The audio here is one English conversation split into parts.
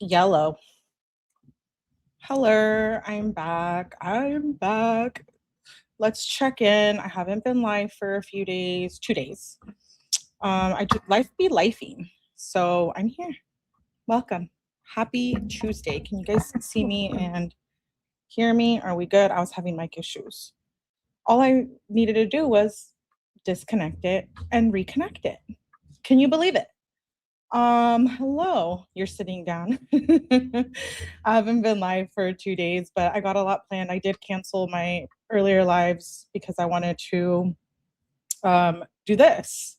Yellow. Hello, I'm back. Let's check in. I haven't been live for a few days, 2 days. I did life be lifing. So I'm here. Welcome. Happy Tuesday. Can you guys see me and hear me? Are we good? I was having mic issues. All I needed to do was disconnect it and reconnect it. Can you believe it? Hello, you're sitting down. I haven't been live for 2 days, but I got a lot planned. I did cancel my earlier lives because I wanted to do this.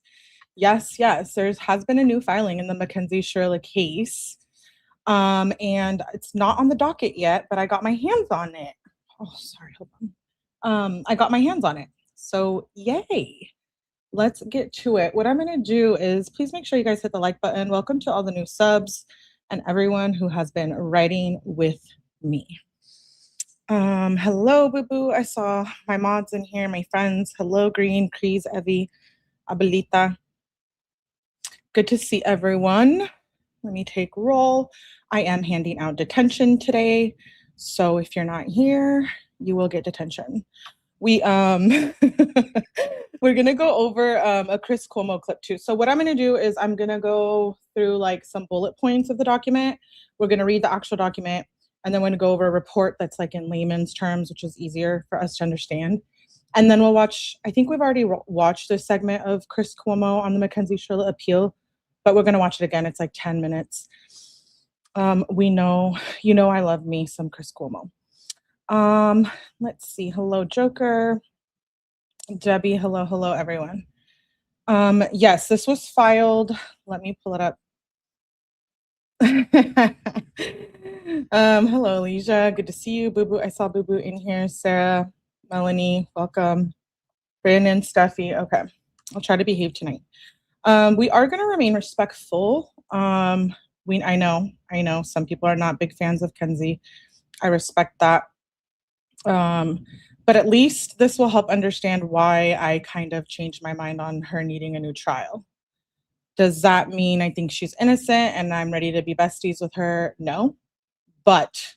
Yes, there has been a new filing in the Mackenzie Shirilla case. And it's not on the docket yet, but I got my hands on it. Oh, sorry, hold on. I got my hands on it. So yay. Let's get to it. What I'm going to do is please make sure you guys hit the like button. Welcome to all the new subs and everyone who has been writing with me. Hello, Boo Boo. I saw my mods in here, my friends. Hello, Green, 𝗝cie𝗶𝗵𝗽, Abuelita. Good to see everyone. Let me take roll. I am handing out detention today. So if you're not here, you will get detention. We're gonna go over a Chris Cuomo clip too. So what I'm gonna do is I'm gonna go through like some bullet points of the document. We're gonna read the actual document, and then we're gonna go over a report that's like in layman's terms, which is easier for us to understand. And then we'll watch, I think we've already watched this segment of Chris Cuomo on the Mackenzie Shirilla appeal, but we're gonna watch it again. It's like 10 minutes. We know, I love me some Chris Cuomo. Let's see. Hello, Joker. Debbie, hello, everyone. Yes, this was filed. Let me pull it up. Hello, Alicia. Good to see you. Boo Boo. I saw Boo Boo in here. Sarah, Melanie, welcome. Brandon, Steffi. Okay. I'll try to behave tonight. We are going to remain respectful. I know some people are not big fans of Kenzie. I respect that. But at least this will help understand why I kind of changed my mind on her needing a new trial. Does that mean I think she's innocent and I'm ready to be besties with her? No. But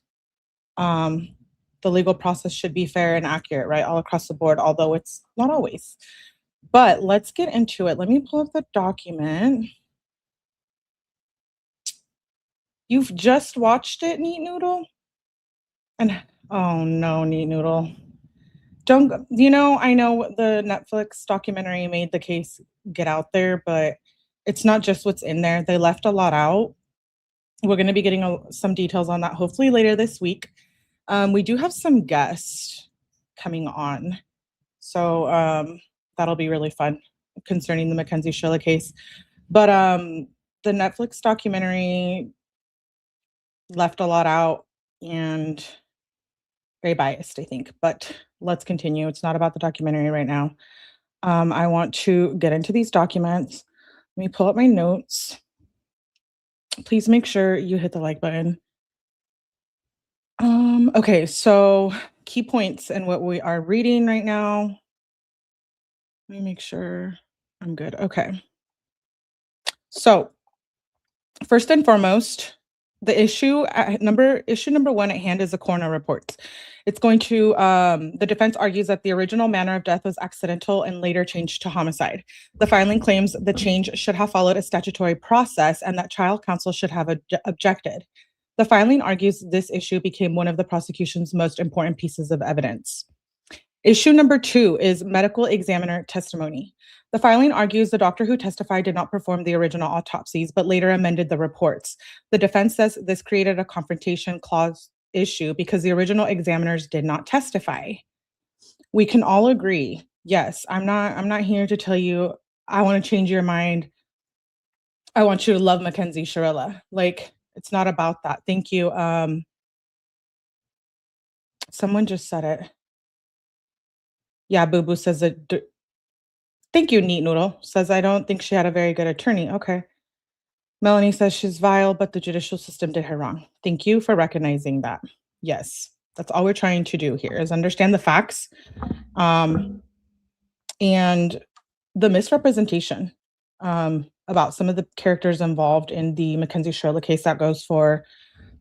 the legal process should be fair and accurate, right? All across the board, although it's not always. But let's get into it. Let me pull up the document. You've just watched it, Neat Noodle? And oh no, Neat Noodle. I know the Netflix documentary made the case get out there, but it's not just what's in there. They left a lot out. We're going to be getting some details on that hopefully later this week. We do have some guests coming on. So that'll be really fun concerning the Mackenzie Shirilla case. But the Netflix documentary left a lot out and very biased, I think, but let's continue. It's not about the documentary right now. I want to get into these documents. Let me pull up my notes. Please make sure you hit the like button. Okay, so key points and what we are reading right now. Let me make sure I'm good. Okay. So first and foremost, the issue number one at hand is the coroner report. It's going to, the defense argues that the original manner of death was accidental and later changed to homicide. The filing claims the change should have followed a statutory process and that trial counsel should have objected. The filing argues this issue became one of the prosecution's most important pieces of evidence. Issue number two is medical examiner testimony. The filing argues the doctor who testified did not perform the original autopsies, but later amended the reports. The defense says this created a confrontation clause issue because the original examiners did not testify. We can all agree. Yes, I'm not here to tell you I want to change your mind. I want you to love Mackenzie Shirilla. Like, it's not about that. Thank you. Someone just said it. Yeah, Boo Boo says that. Thank you, Neat Noodle. Says, I don't think she had a very good attorney. Okay. Melanie says she's vile, but the judicial system did her wrong. Thank you for recognizing that. Yes, that's all we're trying to do here is understand the facts and the misrepresentation about some of the characters involved in the Mackenzie Shirilla case. That goes for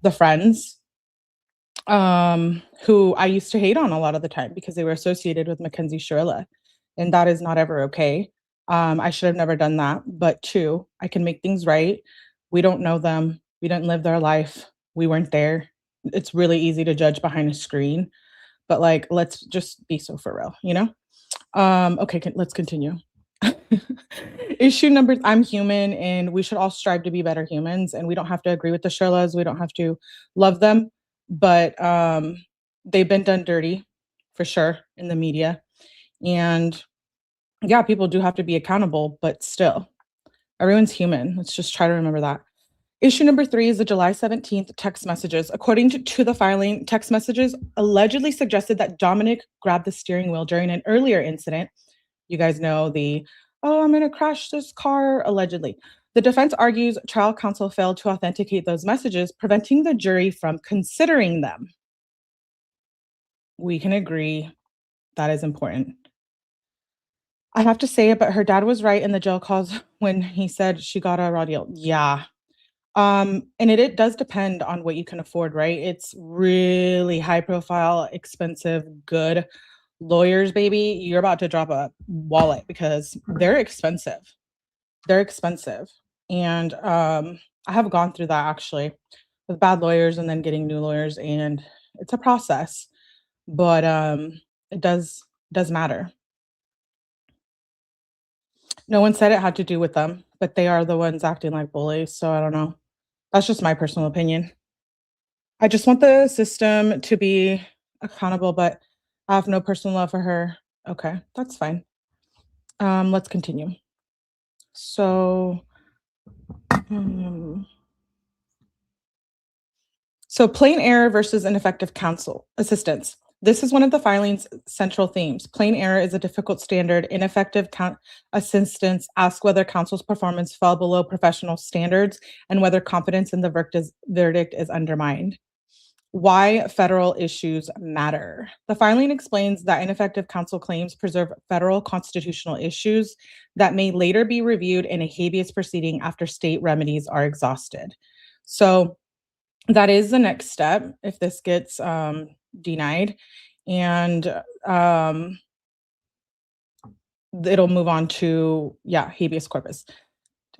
the friends who I used to hate on a lot of the time because they were associated with Mackenzie Shirilla, and that is not ever okay. I should have never done that. But two, I can make things right. We don't know them. We didn't live their life. We weren't there. It's really easy to judge behind a screen, but like, let's just be so for real, you know? Okay, let's continue. Issue number, I'm human and we should all strive to be better humans, and we don't have to agree with the Shirlas. We don't have to love them, but they've been done dirty for sure in the media. And yeah, people do have to be accountable, but still, everyone's human. Let's just try to remember that. Issue number 3 is the July 17th text messages. According to the filing, text messages allegedly suggested that Dominic grabbed the steering wheel during an earlier incident. You guys know the, oh, I'm going to crash this car, allegedly. The defense argues trial counsel failed to authenticate those messages, preventing the jury from considering them. We can agree that is important. I have to say it, but her dad was right in the jail calls when he said she got a raw deal. Yeah. And it does depend on what you can afford, right? It's really high profile, expensive, good lawyers, baby. You're about to drop a wallet because they're expensive. They're expensive. And I have gone through that actually with bad lawyers and then getting new lawyers, and it's a process, but it does matter. No one said it had to do with them, but they are the ones acting like bullies. So I don't know. That's just my personal opinion. I just want the system to be accountable, but I have no personal love for her. Okay, that's fine. Let's continue. So, plain error versus ineffective counsel assistance. This is one of the filing's central themes. Plain error is a difficult standard. Ineffective assistance asks whether counsel's performance fell below professional standards and whether confidence in the verdict is undermined. Why federal issues matter. The filing explains that ineffective counsel claims preserve federal constitutional issues that may later be reviewed in a habeas proceeding after state remedies are exhausted. So that is the next step if this gets denied, and it'll move on to, habeas corpus.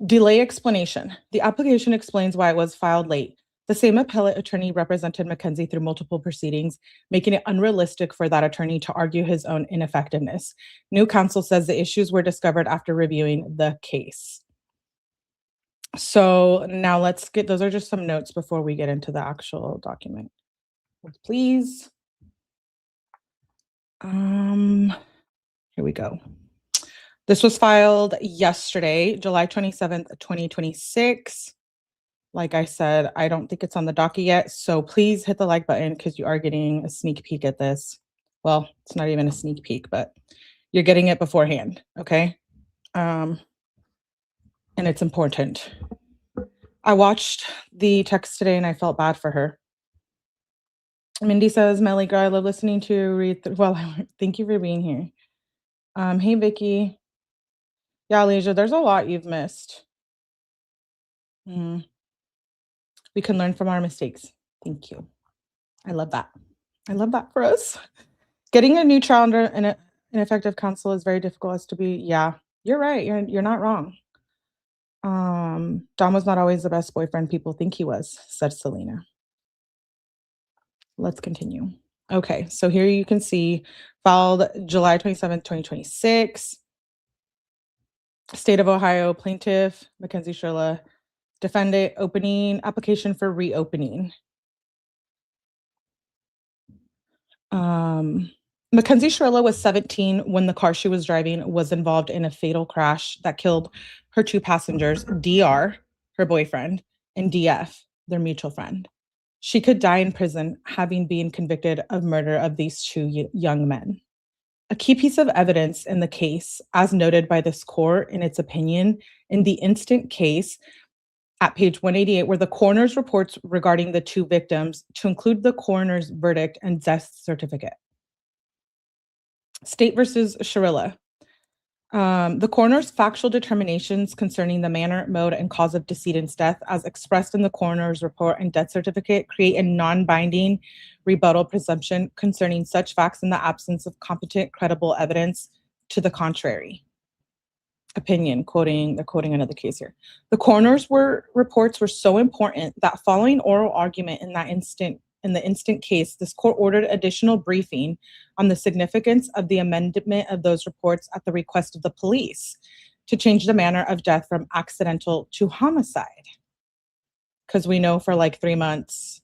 Delay explanation. The application explains why it was filed late. The same appellate attorney represented Mackenzie through multiple proceedings, making it unrealistic for that attorney to argue his own ineffectiveness. New counsel says the issues were discovered after reviewing the case. So now let's get, those are just some notes before we get into the actual document. Please. Here we go. This was filed yesterday, July 27th, 2026. Like I said, I don't think it's on the docket yet, so please hit the like button because you are getting a sneak peek at this. Well, it's not even a sneak peek, but you're getting it beforehand, okay? And it's important. I watched the text today and I felt bad for her. Mindy says, Melly girl, I love listening to you read. Well, thank you for being here. Hey, Vicky. Yeah, Alleges, there's a lot you've missed. We can learn from our mistakes. Thank you. I love that. I love that for us. Getting a new trial under an ineffective counsel is very difficult as to be. Yeah, you're right. You're not wrong. Dom was not always the best boyfriend people think he was, said Selena. Let's continue. Okay, so here you can see filed July 27th, 2026. State of Ohio plaintiff, Mackenzie Shirilla, defendant opening application for reopening. Mackenzie Shirilla was 17 when the car she was driving was involved in a fatal crash that killed her 2 passengers, DR, her boyfriend, and DF, their mutual friend. She could die in prison, having been convicted of murder of these 2 young men. A key piece of evidence in the case, as noted by this court in its opinion, in the instant case at page 188, were the coroner's reports regarding the 2 victims, to include the coroner's verdict and death certificate. State versus Shirilla. The coroner's factual determinations concerning the manner, mode, and cause of decedent's death, as expressed in the coroner's report and death certificate, create a non-binding rebuttal presumption concerning such facts in the absence of competent, credible evidence to the contrary. Opinion, they're quoting another case here. The coroner's reports were so important that following oral argument in the instant case, this court ordered additional briefing on the significance of the amendment of those reports at the request of the police to change the manner of death from accidental to homicide. Because we know for like 3 months,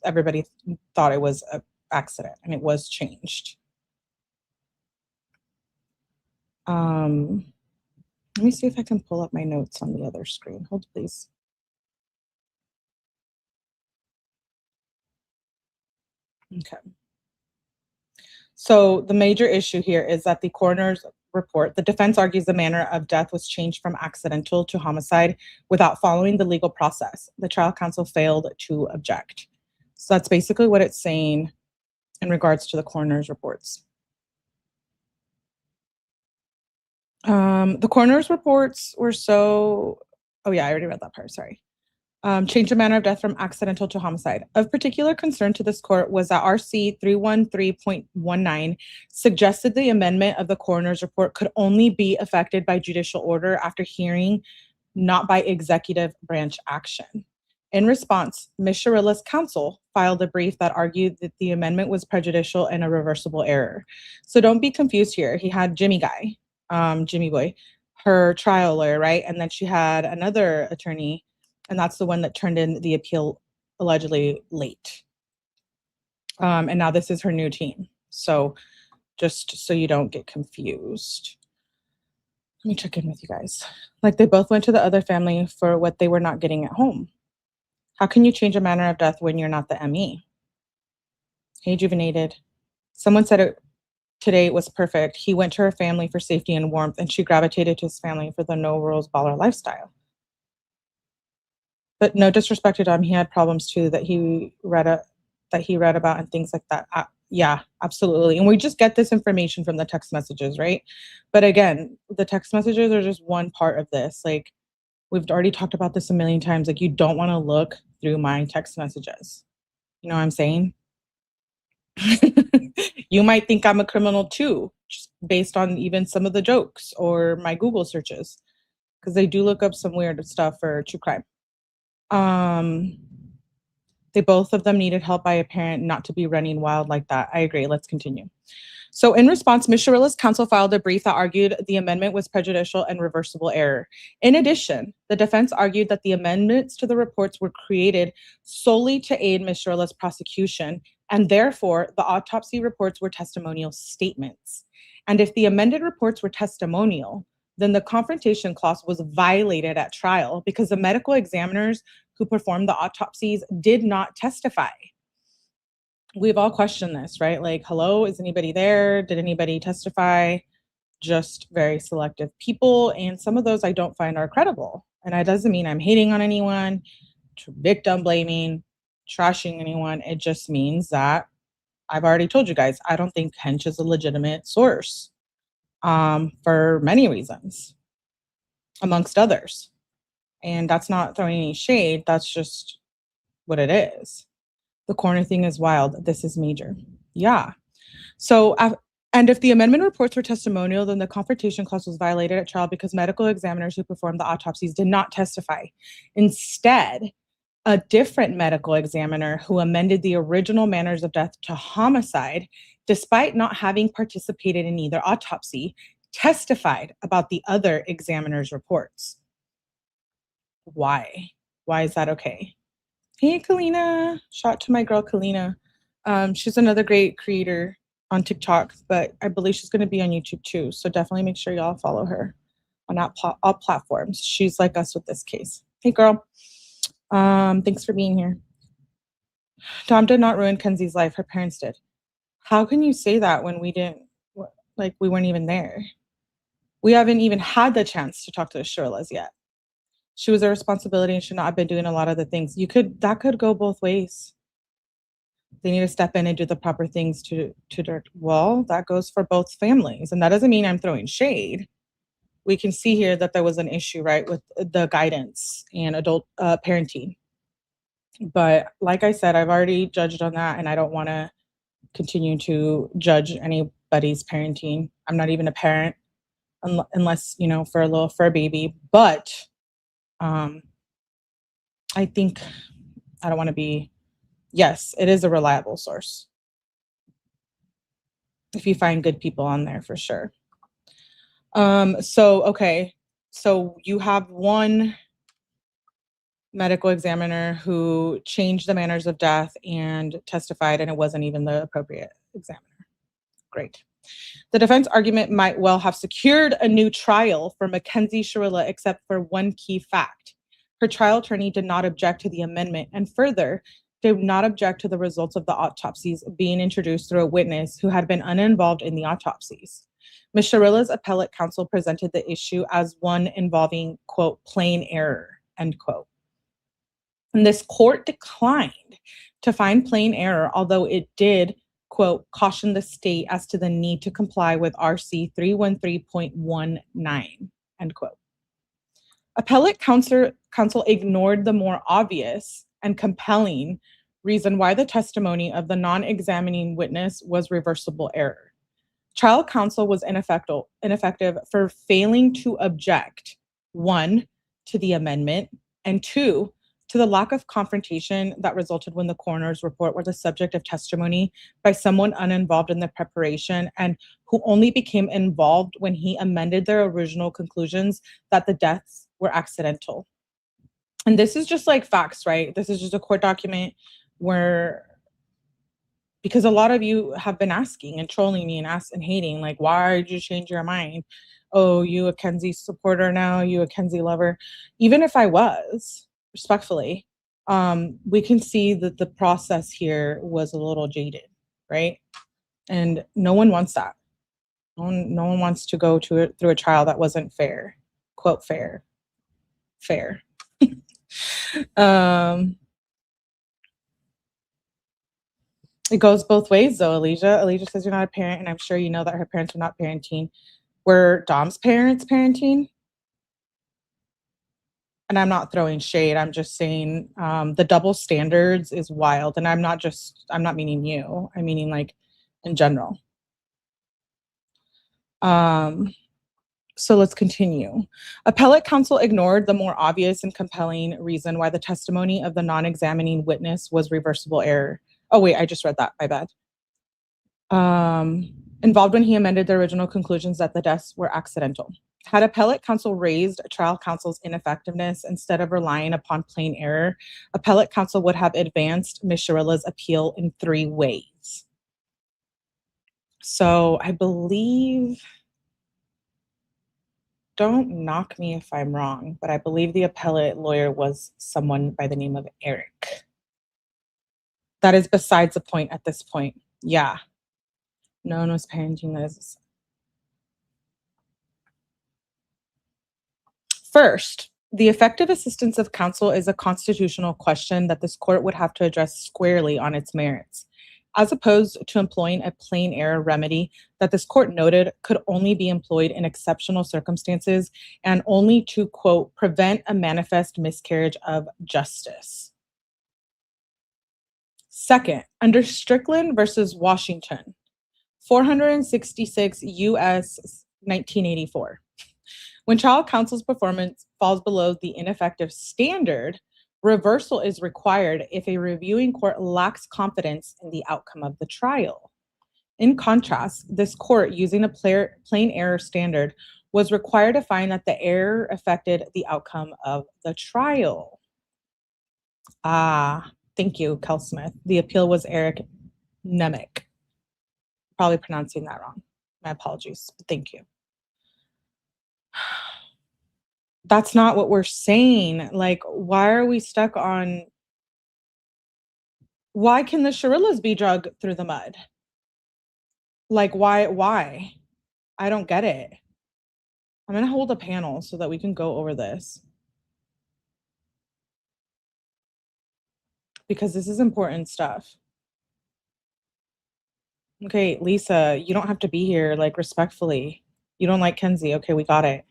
everybody thought it was an accident, and it was changed. Let me see if I can pull up my notes on the other screen. Hold, please. Okay. So the major issue here is that the coroner's report, the defense argues the manner of death was changed from accidental to homicide without following the legal process. The trial counsel failed to object. So that's basically what it's saying in regards to the coroner's reports. The coroner's reports were oh yeah, I already read that part, sorry. Change the manner of death from accidental to homicide. Of particular concern to this court was that RC 313.19 suggested the amendment of the coroner's report could only be effected by judicial order after hearing, not by executive branch action. In response, Ms. Shirilla's counsel filed a brief that argued that the amendment was prejudicial and a reversible error. So don't be confused here. He had Jimmy Boy, her trial lawyer, right? And then she had another attorney, and that's the one that turned in the appeal allegedly late. And now this is her new team. So just so you don't get confused. Let me check in with you guys. Like, they both went to the other family for what they were not getting at home. How can you change a manner of death when you're not the ME? Hey, Juvenated. Someone said it today was perfect. He went to her family for safety and warmth, and she gravitated to his family for the no rules baller lifestyle. But no disrespect to him, he had problems too that he read about and things like that. Yeah, absolutely. And we just get this information from the text messages, right? But again, the text messages are just one part of this. Like, we've already talked about this a million times. Like, you don't want to look through my text messages. You know what I'm saying? You might think I'm a criminal too, just based on even some of the jokes or my Google searches, because they do look up some weird stuff for true crime. They both of them needed help by a parent not to be running wild like that. I agree. Let's continue. So in response, Ms. Shirilla's counsel filed a brief that argued the amendment was prejudicial and reversible error. In addition, the defense argued that the amendments to the reports were created solely to aid Ms. Shirilla's prosecution, and therefore the autopsy reports were testimonial statements. And if the amended reports were testimonial, then the confrontation clause was violated at trial because the medical examiners who performed the autopsies did not testify. We've all questioned this, right? Like, hello, is anybody there? Did anybody testify? Just very selective people. And some of those I don't find are credible. And that doesn't mean I'm hating on anyone, victim blaming, trashing anyone. It just means that I've already told you guys, I don't think Hench is a legitimate source for many reasons, amongst others. And that's not throwing any shade. That's just what it is. The corner thing is wild. This is major. Yeah. So, and if the amendment reports were testimonial, then the confrontation clause was violated at trial because medical examiners who performed the autopsies did not testify. Instead, a different medical examiner who amended the original manners of death to homicide, despite not having participated in either autopsy, testified about the other examiner's reports. Why? Why is that okay? Hey, Kalina. Shout out to my girl, Kalina. She's another great creator on TikTok, but I believe she's going to be on YouTube too. So definitely make sure y'all follow her on all platforms. She's like us with this case. Hey, girl. Thanks for being here. Dom did not ruin Kenzie's life. Her parents did. How can you say that when we didn't, like, we weren't even there? We haven't even had the chance to talk to the Shirillas yet. She was a responsibility and should not have been doing a lot of the things. That could go both ways. They need to step in and do the proper things to direct. Well, that goes for both families. And that doesn't mean I'm throwing shade. We can see here that there was an issue, right, with the guidance and adult parenting. But like I said, I've already judged on that, and I don't want to continue to judge anybody's parenting. I'm not even a parent unless, for a little fur baby. But I think I don't want to be, yes, it is a reliable source. If you find good people on there, for sure. Okay. So you have one medical examiner who changed the manners of death and testified, and it wasn't even the appropriate examiner. Great. The defense argument might well have secured a new trial for Mackenzie Shirilla, except for one key fact. Her trial attorney did not object to the amendment, and further, did not object to the results of the autopsies being introduced through a witness who had been uninvolved in the autopsies. Ms. Shirilla's appellate counsel presented the issue as one involving, quote, plain error, end quote. And this court declined to find plain error, although it did, quote, caution the state as to the need to comply with RC 313.19, end quote. Appellate counsel ignored the more obvious and compelling reason why the testimony of the non-examining witness was reversible error. Trial counsel was ineffective for failing to object, 1, to the amendment, and 2, to the lack of confrontation that resulted when the coroner's report was the subject of testimony by someone uninvolved in the preparation and who only became involved when he amended their original conclusions that the deaths were accidental. And this is just like facts, right? This is just a court document where, because a lot of you have been asking and trolling me and hating, like, why did you change your mind? Oh, you a Kenzie supporter now, you a Kenzie lover. Even if I was, respectfully, we can see that the process here was a little jaded, right? And no one wants that. No one wants to go through a trial that wasn't fair. Quote, fair. It goes both ways, though, Alleges. Alleges says you're not a parent, and I'm sure you know that her parents were not parenting. Were Dom's parents parenting? And I'm not throwing shade. I'm just saying the double standards is wild. And I'm not meaning you. I'm meaning like in general. So let's continue. Appellate counsel ignored the more obvious and compelling reason why the testimony of the non-examining witness was reversible error. Oh, wait, I just read that. My bad. Involved when he amended the original conclusions that the deaths were accidental. Had appellate counsel raised trial counsel's ineffectiveness instead of relying upon plain error, appellate counsel would have advanced Ms. Shirilla's appeal in 3 ways. So I believe, don't knock me if I'm wrong, but I believe the appellate lawyer was someone by the name of Eric. That is besides the point at this point. Yeah. No one was parenting this. First, the effective assistance of counsel is a constitutional question that this court would have to address squarely on its merits, as opposed to employing a plain error remedy that this court noted could only be employed in exceptional circumstances and only to, quote, prevent a manifest miscarriage of justice. Second, under Strickland versus Washington, 466 U.S. 1984, when trial counsel's performance falls below the ineffective standard, reversal is required if a reviewing court lacks confidence in the outcome of the trial. In contrast, this court, using a plain error standard, was required to find that the error affected the outcome of the trial. Thank you, Kel Smith. The appeal was Eric Nemec. Probably pronouncing that wrong. My apologies, but thank you. That's not what we're saying. Like, why are we stuck on, why can the Shirillas be dragged through the mud? Like, why? I don't get it. I'm going to hold a panel so that we can go over this, because this is important stuff. Okay, Lisa, you don't have to be here, like, respectfully. You don't like Kenzie. Okay, we got it.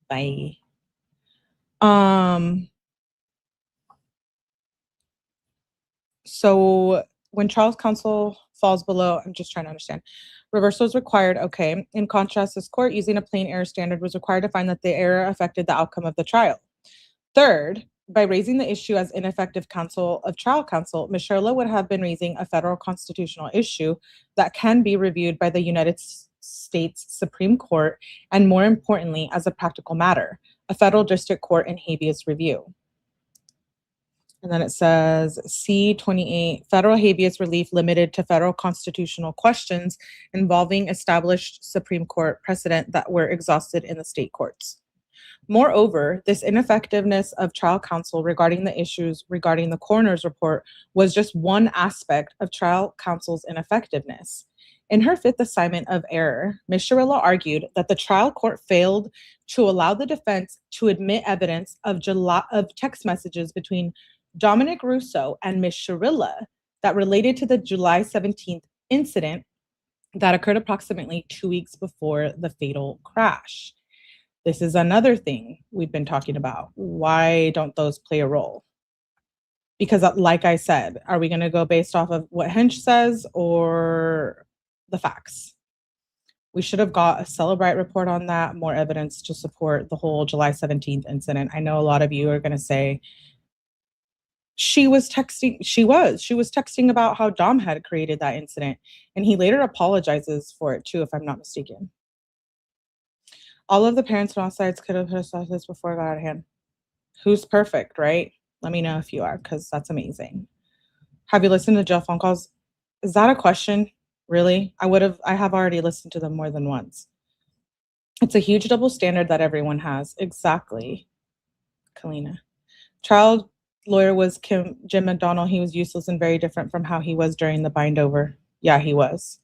Bye. So when Charles counsel falls below, I'm just trying to understand. Reversal is required. Okay. In contrast, this court, using a plain error standard, was required to find that the error affected the outcome of the trial. Third, by raising the issue as ineffective counsel of trial counsel, Ms. Shirilla would have been raising a federal constitutional issue that can be reviewed by the United States Supreme Court, and more importantly, as a practical matter, a federal district court in habeas review. And then it says C-28, federal habeas relief limited to federal constitutional questions involving established Supreme Court precedent that were exhausted in the state courts. Moreover, this ineffectiveness of trial counsel regarding the issues regarding the coroner's report was just one aspect of trial counsel's ineffectiveness. In her fifth assignment of error, Ms. Shirilla argued that the trial court failed to allow the defense to admit evidence of text messages between Dominic Russo and Ms. Shirilla that related to the July 17th incident that occurred approximately 2 weeks before the fatal crash. This is another thing we've been talking about. Why don't those play a role? Because like I said, are we going to go based off of what Hench says or the facts? We should have got a Celebrite report on that, more evidence to support the whole July 17th incident. I know a lot of you are going to say, she was texting about how Dom had created that incident, and he later apologizes for it too, if I'm not mistaken. All of the parents on all sides could have processed this before it got out of hand. Who's perfect, right? Let me know if you are, because that's amazing. Have you listened to jail phone calls? Is that a question? Really? I have already listened to them more than once. It's a huge double standard that everyone has. Exactly. Kalina. Trial lawyer was Jim McDonnell. He was useless and very different from how he was during the bindover. Yeah, he was.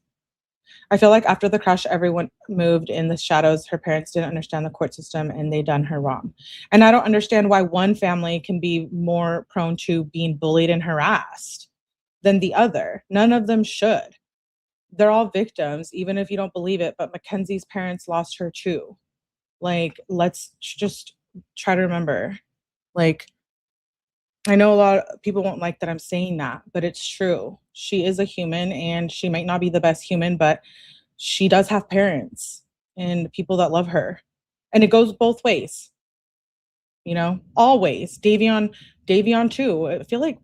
I feel like after the crash, everyone moved in the shadows. Her parents didn't understand the court system and they done her wrong. And I don't understand why one family can be more prone to being bullied and harassed than the other. None of them should. They're all victims, even if you don't believe it, but Mackenzie's parents lost her too. Like, let's just try to remember. Like, I know a lot of people won't like that I'm saying that, but it's true. She is a human and she might not be the best human, but she does have parents and people that love her. And it goes both ways. You know, always. Davion too. I feel like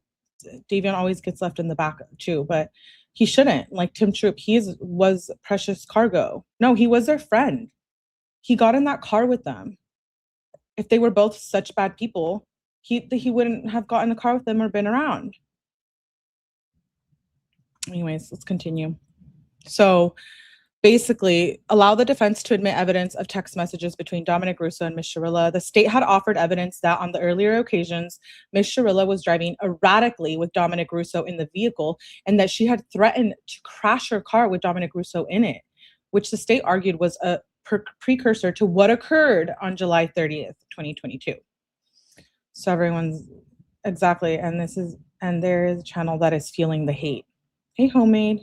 Davion always gets left in the back too, but he shouldn't. Like Tim Troop, was precious cargo. No, he was their friend. He got in that car with them. If they were both such bad people, he wouldn't have gotten in the car with them or been around. Anyways, let's continue. So basically, allow the defense to admit evidence of text messages between Dominic Russo and Ms. Shirilla. The state had offered evidence that on the earlier occasions, Ms. Shirilla was driving erratically with Dominic Russo in the vehicle and that she had threatened to crash her car with Dominic Russo in it, which the state argued was a precursor to what occurred on July 30th, 2022. So everyone's exactly, and there is a channel that is feeling the hate. Hey, homemade.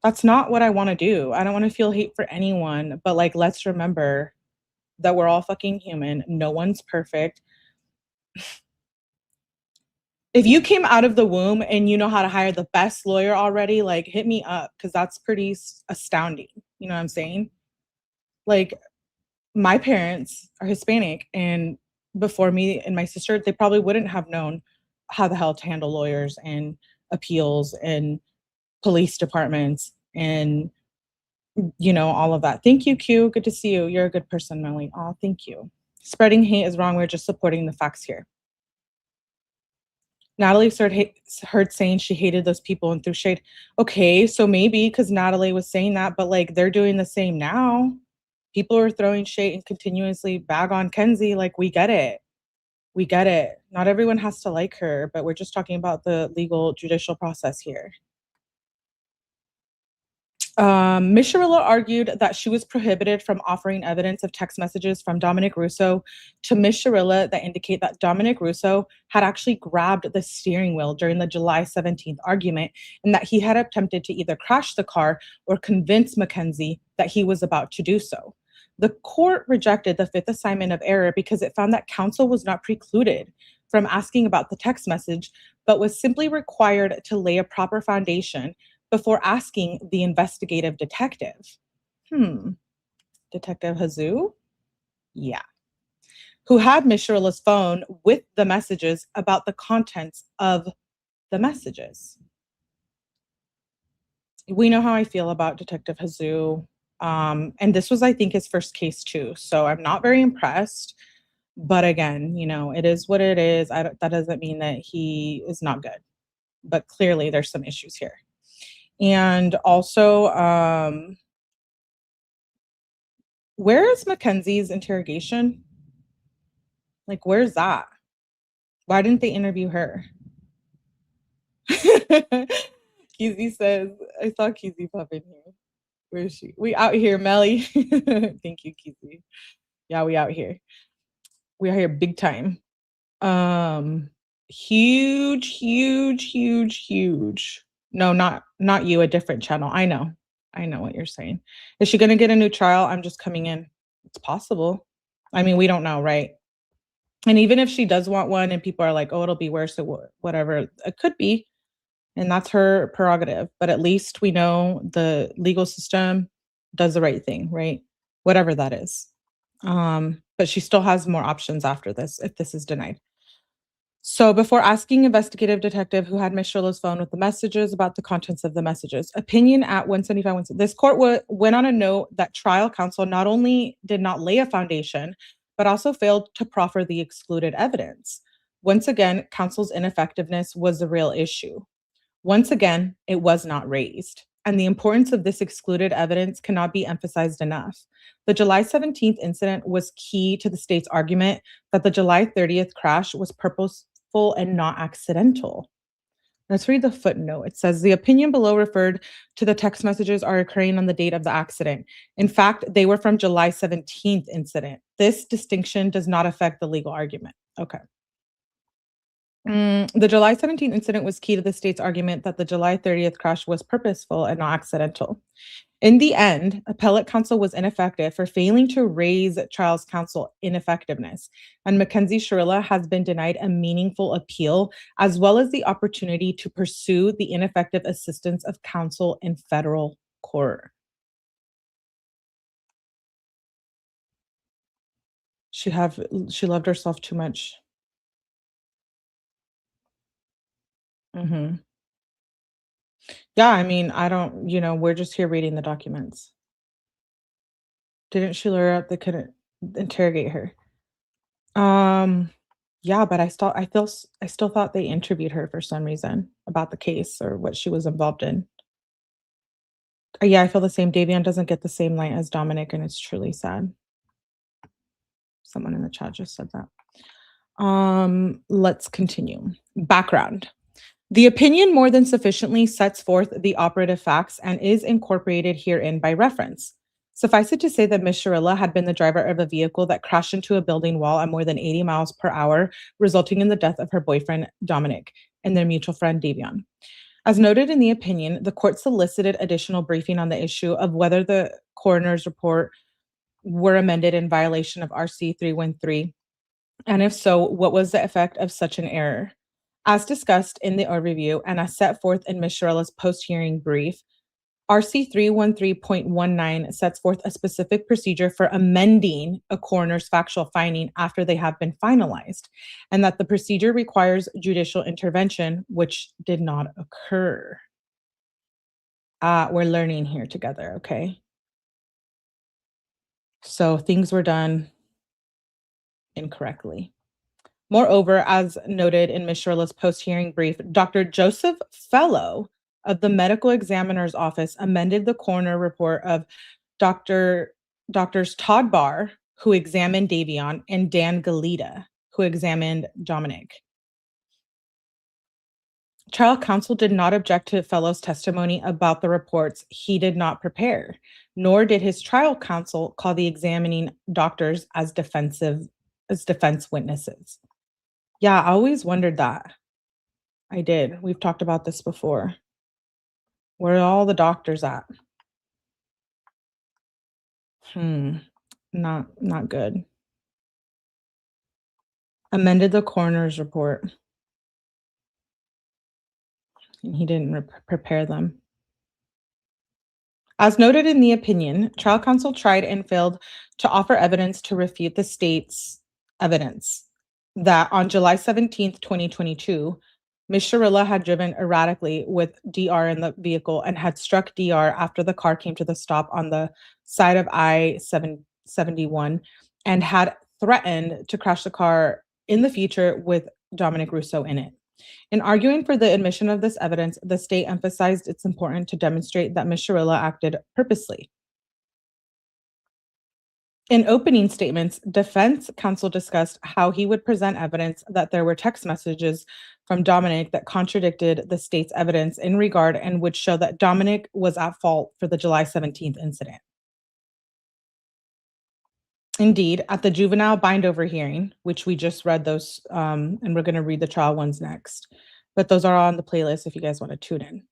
That's not what I want to do. I don't want to feel hate for anyone, but like, let's remember that we're all fucking human. No one's perfect. If you came out of the womb and you know how to hire the best lawyer already, like hit me up, because that's pretty astounding. You know what I'm saying? Like, my parents are Hispanic, and before me and my sister, they probably wouldn't have known how the hell to handle lawyers and appeals and police departments and, you know, all of that. Thank you, Q. Good to see you. You're a good person, Melly. Oh, thank you. Spreading hate is wrong. We're just supporting the facts here. Natalie heard saying she hated those people and threw shade. Okay, so maybe because Natalie was saying that, but like they're doing the same now. People are throwing shade and continuously bag on Kenzie. Like, we get it. We get it. Not everyone has to like her, but we're just talking about the legal judicial process here. Ms. Shirilla argued that she was prohibited from offering evidence of text messages from Dominic Russo to Ms. Shirilla that indicate that Dominic Russo had actually grabbed the steering wheel during the July 17th argument and that he had attempted to either crash the car or convince Mackenzie that he was about to do so. The court rejected the fifth assignment of error because it found that counsel was not precluded from asking about the text message, but was simply required to lay a proper foundation before asking the investigative detective. Detective 𝗲𝗲𝗆? Yeah. Who had Ms. Shirilla's phone with the messages about the contents of the messages. We know how I feel about Detective 𝗲𝗲𝗆. And this was, I think, his first case too. So I'm not very impressed. But again, it is what it is. That doesn't mean that he is not good. But clearly there's some issues here. And also, where is Mackenzie's interrogation? Like, where's that? Why didn't they interview her? 𝗍𝗲 says, I saw 𝗍𝗲 pop in here. Where is she? We out here, Melly. Thank you, 𝗍𝗲. Yeah, we out here. We are here big time. Huge. No, not you, a different channel. I know what you're saying. Is she gonna get a new trial? I'm just coming in. It's possible. I mean, we don't know, right? And even if she does want one and people are like, oh, it'll be worse or whatever, it could be. And that's her prerogative. But at least we know the legal system does the right thing, right? Whatever that is. But she still has more options after this if this is denied. So before asking investigative detective who had Ms. Shirilla's phone with the messages about the contents of the messages, opinion at 175, this court went on a note that trial counsel not only did not lay a foundation, but also failed to proffer the excluded evidence. Once again, counsel's ineffectiveness was the real issue. Once again, it was not raised. And the importance of this excluded evidence cannot be emphasized enough. The July 17th incident was key to the state's argument that the July 30th crash was purposeful and not accidental. Let's read the footnote. It says, the opinion below referred to the text messages are occurring on the date of the accident. In fact, they were from July 17th incident. This distinction does not affect the legal argument. Okay. The July 17th incident was key to the state's argument that the July 30th crash was purposeful and not accidental. In the end, appellate counsel was ineffective for failing to raise trial's counsel ineffectiveness, and Mackenzie Shirilla has been denied a meaningful appeal, as well as the opportunity to pursue the ineffective assistance of counsel in federal court. She loved herself too much. Yeah, I mean, I don't, we're just here reading the documents. Didn't she lure out they couldn't interrogate her? Yeah, but I still thought they interviewed her for some reason about the case or what she was involved in. Yeah, I feel the same. Davion doesn't get the same light as Dominic, and it's truly sad. Someone in the chat just said that. Let's continue. Background. The opinion more than sufficiently sets forth the operative facts and is incorporated herein by reference. Suffice it to say that Ms. Shirilla had been the driver of a vehicle that crashed into a building wall at more than 80 miles per hour, resulting in the death of her boyfriend, Dominic, and their mutual friend, Davion. As noted in the opinion, the court solicited additional briefing on the issue of whether the coroner's report were amended in violation of RC 313, and if so, what was the effect of such an error? As discussed in the overview and as set forth in Ms. Shirilla's post-hearing brief, RC 313.19 sets forth a specific procedure for amending a coroner's factual finding after they have been finalized, and that the procedure requires judicial intervention, which did not occur. We're learning here together, okay? So things were done incorrectly. Moreover, as noted in Ms. Shirilla's post-hearing brief, Dr. Joseph Fellow of the medical examiner's office amended the coroner report of Doctors Todd Barr, who examined Davion, and Dan Galita, who examined Dominic. Trial counsel did not object to Fellow's testimony about the reports he did not prepare, nor did his trial counsel call the examining doctors as defense witnesses. Yeah, I always wondered that. I did. We've talked about this before. Where are all the doctors at? Not good. Amended the coroner's report. And he didn't prepare them. As noted in the opinion, trial counsel tried and failed to offer evidence to refute the state's evidence that on July 17th, 2022, Ms. Shirilla had driven erratically with DR in the vehicle and had struck DR after the car came to the stop on the side of I-71 and had threatened to crash the car in the future with Dominic Russo in it. In arguing for the admission of this evidence, the state emphasized it's important to demonstrate that Ms. Shirilla acted purposely. In opening statements, defense counsel discussed how he would present evidence that there were text messages from Dominic that contradicted the state's evidence in regard and would show that Dominic was at fault for the July 17th incident. Indeed, at the juvenile bindover hearing, which we just read those, and we're going to read the trial ones next, but those are all on the playlist if you guys want to tune in.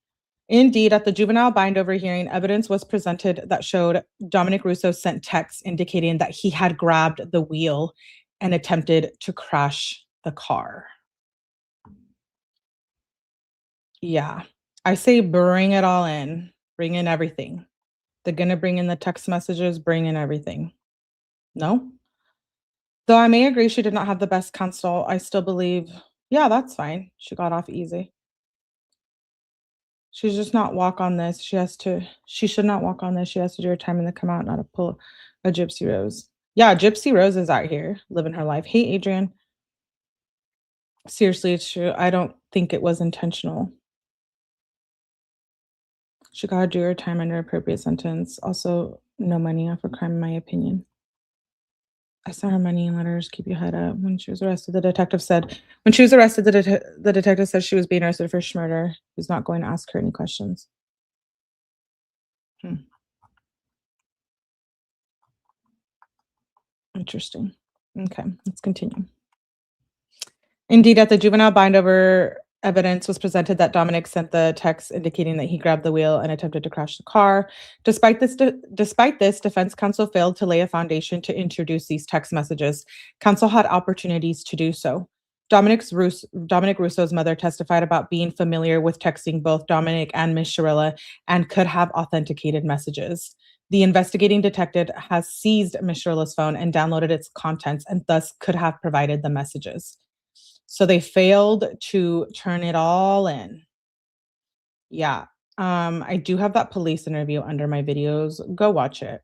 Indeed, at the juvenile bindover hearing, evidence was presented that showed Dominic Russo sent texts indicating that he had grabbed the wheel and attempted to crash the car. Yeah, I say bring it all in. Bring in everything. They're going to bring in the text messages, bring in everything. No? Though I may agree she did not have the best counsel, I still believe, yeah, that's fine. She got off easy. She's just not walk on this. She should not walk on this. She has to do her time and then come out, not pull a Gypsy Rose. Yeah, Gypsy Rose is out here living her life. Hey, Adrian. Seriously, it's true. I don't think it was intentional. She got to do her time under appropriate sentence. Also, no money off a crime, in my opinion. I saw her money in letters. Keep your head up. When she was arrested, the detective said the detective said she was being arrested for murder. He's not going to ask her any questions. Interesting. Okay, let's continue. Indeed, at the juvenile bindover, evidence was presented that Dominic sent the text indicating that he grabbed the wheel and attempted to crash the car. Despite this, defense counsel failed to lay a foundation to introduce these text messages. Counsel had opportunities to do so. Dominic Russo's mother testified about being familiar with texting both Dominic and Ms. Shirilla and could have authenticated messages. The investigating detective has seized Ms. Shirilla's phone and downloaded its contents and thus could have provided the messages. So they failed to turn it all in. Yeah. I do have that police interview under my videos. Go watch it.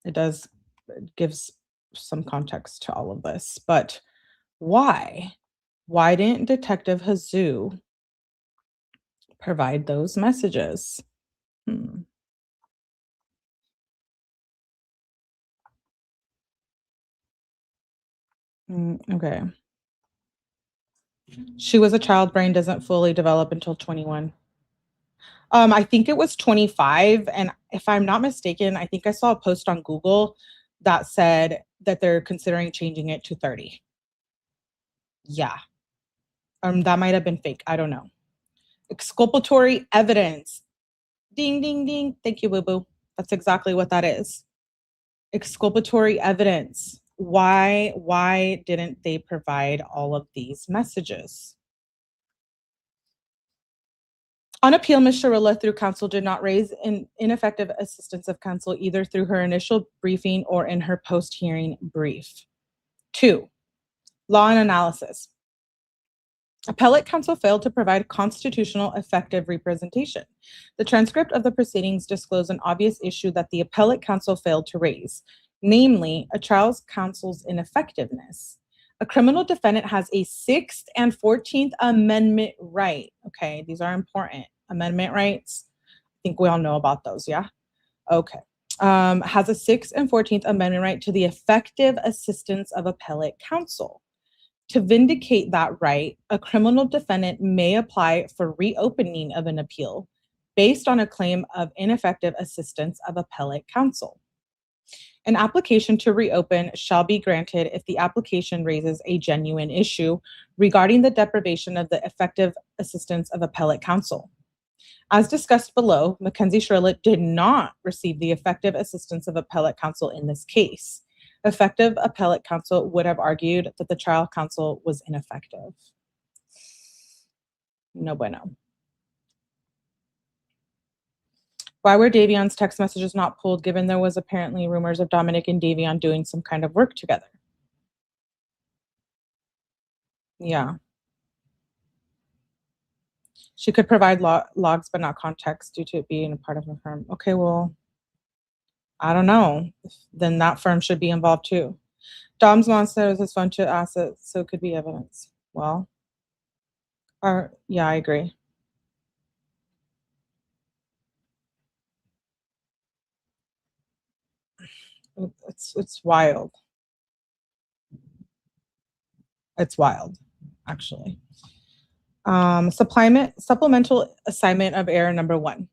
It gives some context to all of this. But why? Why didn't Detective Hazoo provide those messages? Okay. She was a child, brain doesn't fully develop until 21. I think it was 25. And if I'm not mistaken, I think I saw a post on Google that said that they're considering changing it to 30. Yeah. That might have been fake. I don't know. Exculpatory evidence. Ding, ding, ding. Thank you, boo-boo. That's exactly what that is. Exculpatory evidence. Why didn't they provide all of these messages? On appeal, Ms. Shirilla, through counsel, did not raise ineffective assistance of counsel either through her initial briefing or in her post-hearing brief. 2, law and analysis. Appellate counsel failed to provide constitutional effective representation. The transcript of the proceedings disclosed an obvious issue that the appellate counsel failed to raise, namely a trial counsel's ineffectiveness. A criminal defendant has a 6th and 14th Amendment right. Okay, these are important. Amendment rights. I think we all know about those, yeah? Okay. Has a 6th and 14th Amendment right to the effective assistance of appellate counsel. To vindicate that right, a criminal defendant may apply for reopening of an appeal based on a claim of ineffective assistance of appellate counsel. An application to reopen shall be granted if the application raises a genuine issue regarding the deprivation of the effective assistance of appellate counsel. As discussed below, Mackenzie Shirilla did not receive the effective assistance of appellate counsel in this case. Effective appellate counsel would have argued that the trial counsel was ineffective. No bueno. Why were Davian's text messages not pulled, given there was apparently rumors of Dominic and Davian doing some kind of work together? Yeah. She could provide logs, but not context due to it being a part of a firm. Okay, well, I don't know. Then that firm should be involved too. Dom's mom said his phone to assets, so it could be evidence. Well, yeah, I agree. It's wild. It's wild, actually. Supplemental assignment of error number 1.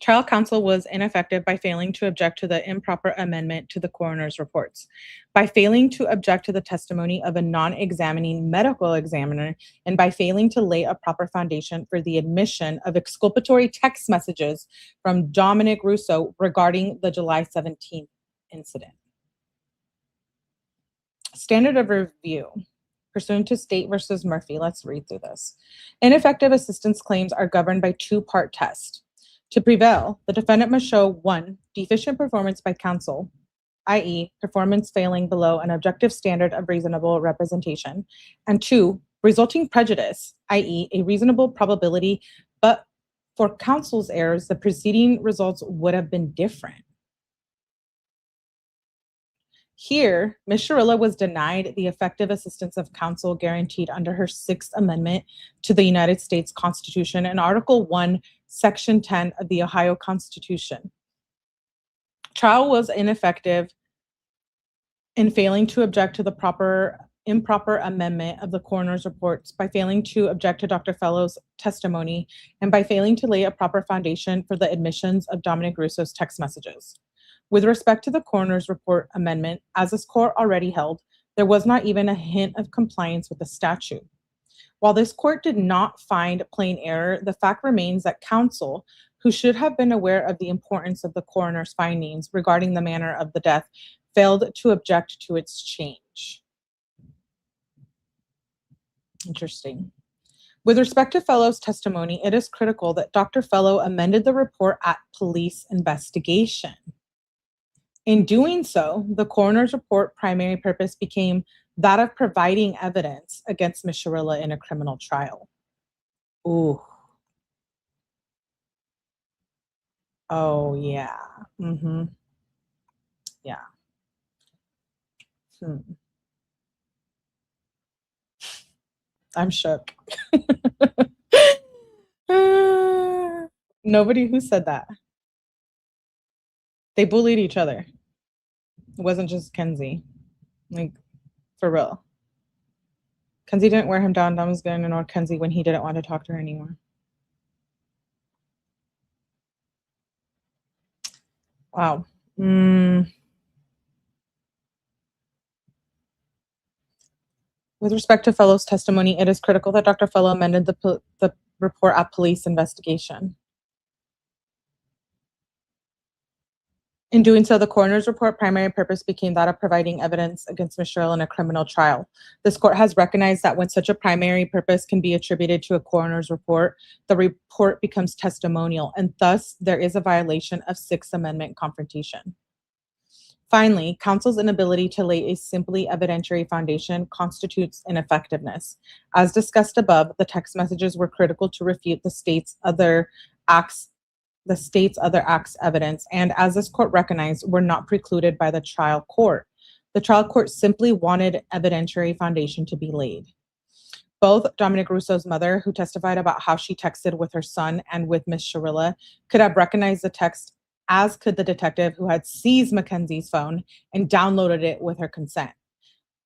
Trial counsel was ineffective by failing to object to the improper amendment to the coroner's reports, by failing to object to the testimony of a non-examining medical examiner, and by failing to lay a proper foundation for the admission of exculpatory text messages from Dominic Russo regarding the July 17th incident. Standard of review. Pursuant to State versus Murphy, let's read through this. Ineffective assistance claims are governed by 2-part test. To prevail, the defendant must show 1, deficient performance by counsel, i.e., performance failing below an objective standard of reasonable representation, and 2, resulting prejudice, i.e., a reasonable probability, but for counsel's errors, the preceding results would have been different. Here, Ms. Shirilla was denied the effective assistance of counsel guaranteed under her 6th Amendment to the United States Constitution and Article 1, Section 10 of the Ohio Constitution. Trial was ineffective in failing to object to the improper amendment of the coroner's reports, by failing to object to Dr. Fellow's testimony, and by failing to lay a proper foundation for the admissions of Dominic Russo's text messages. With respect to the coroner's report amendment, as this court already held, there was not even a hint of compliance with the statute. While this court did not find plain error, the fact remains that counsel, who should have been aware of the importance of the coroner's findings regarding the manner of the death, failed to object to its change. Interesting. With respect to Fellow's testimony, it is critical that Dr. Fellow amended the report at police investigation. In doing so, the coroner's report primary purpose became that of providing evidence against Ms. Shirilla in a criminal trial. Ooh. Oh, yeah. Mm-hmm. Yeah. I'm shook. Nobody who said that. They bullied each other. It wasn't just Kenzie. Like, for real. Kenzie didn't wear him down. Dom was going to ignore Kenzie when he didn't want to talk to her anymore. Wow. With respect to Fellow's testimony, it is critical that Dr. Fellow amended the report at police investigation. In doing so, the coroner's report primary purpose became that of providing evidence against Ms. Shirilla in a criminal trial. This court has recognized that when such a primary purpose can be attributed to a coroner's report, the report becomes testimonial, and thus there is a violation of 6th Amendment confrontation. Finally, counsel's inability to lay a simply evidentiary foundation constitutes ineffectiveness. As discussed above, the text messages were critical to refute the state's other acts evidence, and as this court recognized, were not precluded by the trial court. The trial court simply wanted evidentiary foundation to be laid. Both Dominic Russo's mother, who testified about how she texted with her son and with Ms. Shirilla, could have recognized the text, as could the detective who had seized Mackenzie's phone and downloaded it with her consent.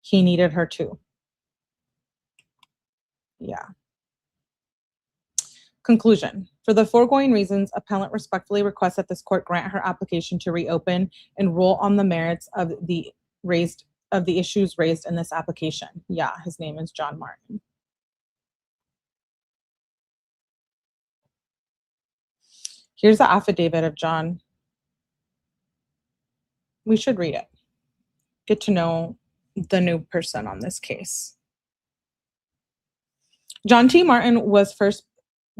He needed her too. Yeah. Conclusion. For the foregoing reasons, appellant respectfully requests that this court grant her application to reopen and rule on the merits of the issues raised in this application. Yeah, his name is John Martin. Here's the affidavit of John. We should read it. Get to know the new person on this case. John T. Martin was first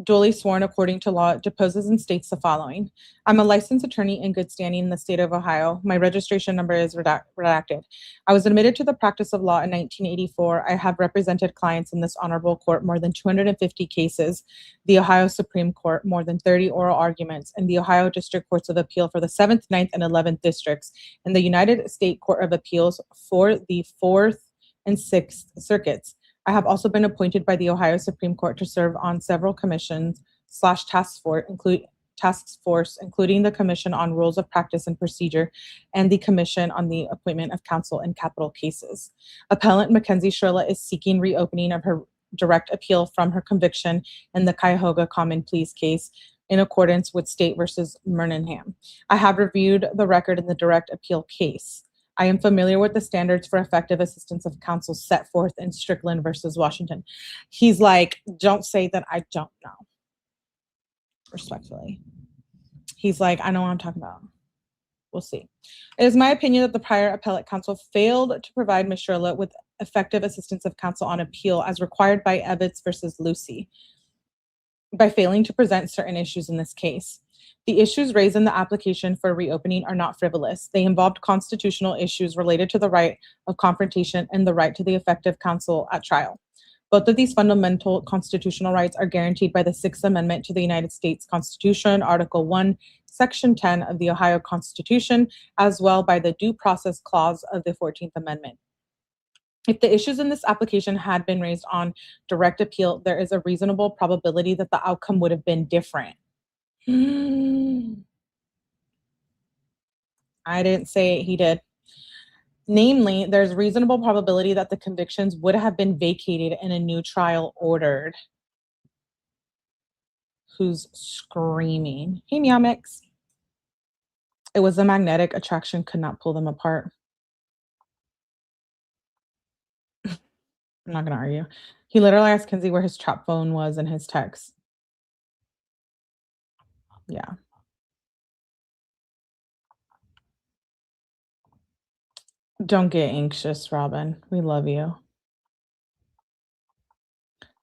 duly sworn according to law, deposes and states the following. I'm a licensed attorney in good standing in the state of Ohio. My registration number is redacted. I was admitted to the practice of law in 1984. I have represented clients in this honorable court more than 250 cases, the Ohio Supreme Court, more than 30 oral arguments, and the Ohio District Courts of Appeal for the 7th, 9th, and 11th districts, and the United States Court of Appeals for the 4th and 6th circuits. I have also been appointed by the Ohio Supreme Court to serve on several commissions / task force, including the Commission on Rules of Practice and Procedure and the Commission on the Appointment of Counsel in Capital Cases. Appellant Mackenzie Shirilla is seeking reopening of her direct appeal from her conviction in the 𝗠𝗲𝗹𝗆𝗆𝗆 case in accordance with State versus 𝗠𝗲𝗻. I have reviewed the record in the direct appeal case. I am familiar with the standards for effective assistance of counsel set forth in Strickland versus Washington. He's like, don't say that I don't know. Respectfully. He's like, I know what I'm talking about. We'll see. It is my opinion that the prior appellate counsel failed to provide Ms. Shirilla with effective assistance of counsel on appeal as required by Alleges versus 𝗠𝗲𝗹𝗆𝗆 by failing to present certain issues in this case. The issues raised in the application for reopening are not frivolous. They involved constitutional issues related to the right of confrontation and the right to the effective counsel at trial. Both of these fundamental constitutional rights are guaranteed by the Sixth Amendment to the United States Constitution, Article 1, Section 10 of the Ohio Constitution, as well by the Due Process Clause of the 14th Amendment. If the issues in this application had been raised on direct appeal, there is a reasonable probability that the outcome would have been different. I didn't say it, he did. Namely, there's reasonable probability that the convictions would have been vacated and a new trial ordered. Who's screaming? Hey, Meow Mix. It was a magnetic attraction, could not pull them apart. I'm not gonna argue. He literally asked Kenzie where his trap phone was in his text. Yeah. Don't get anxious, Robin. We love you.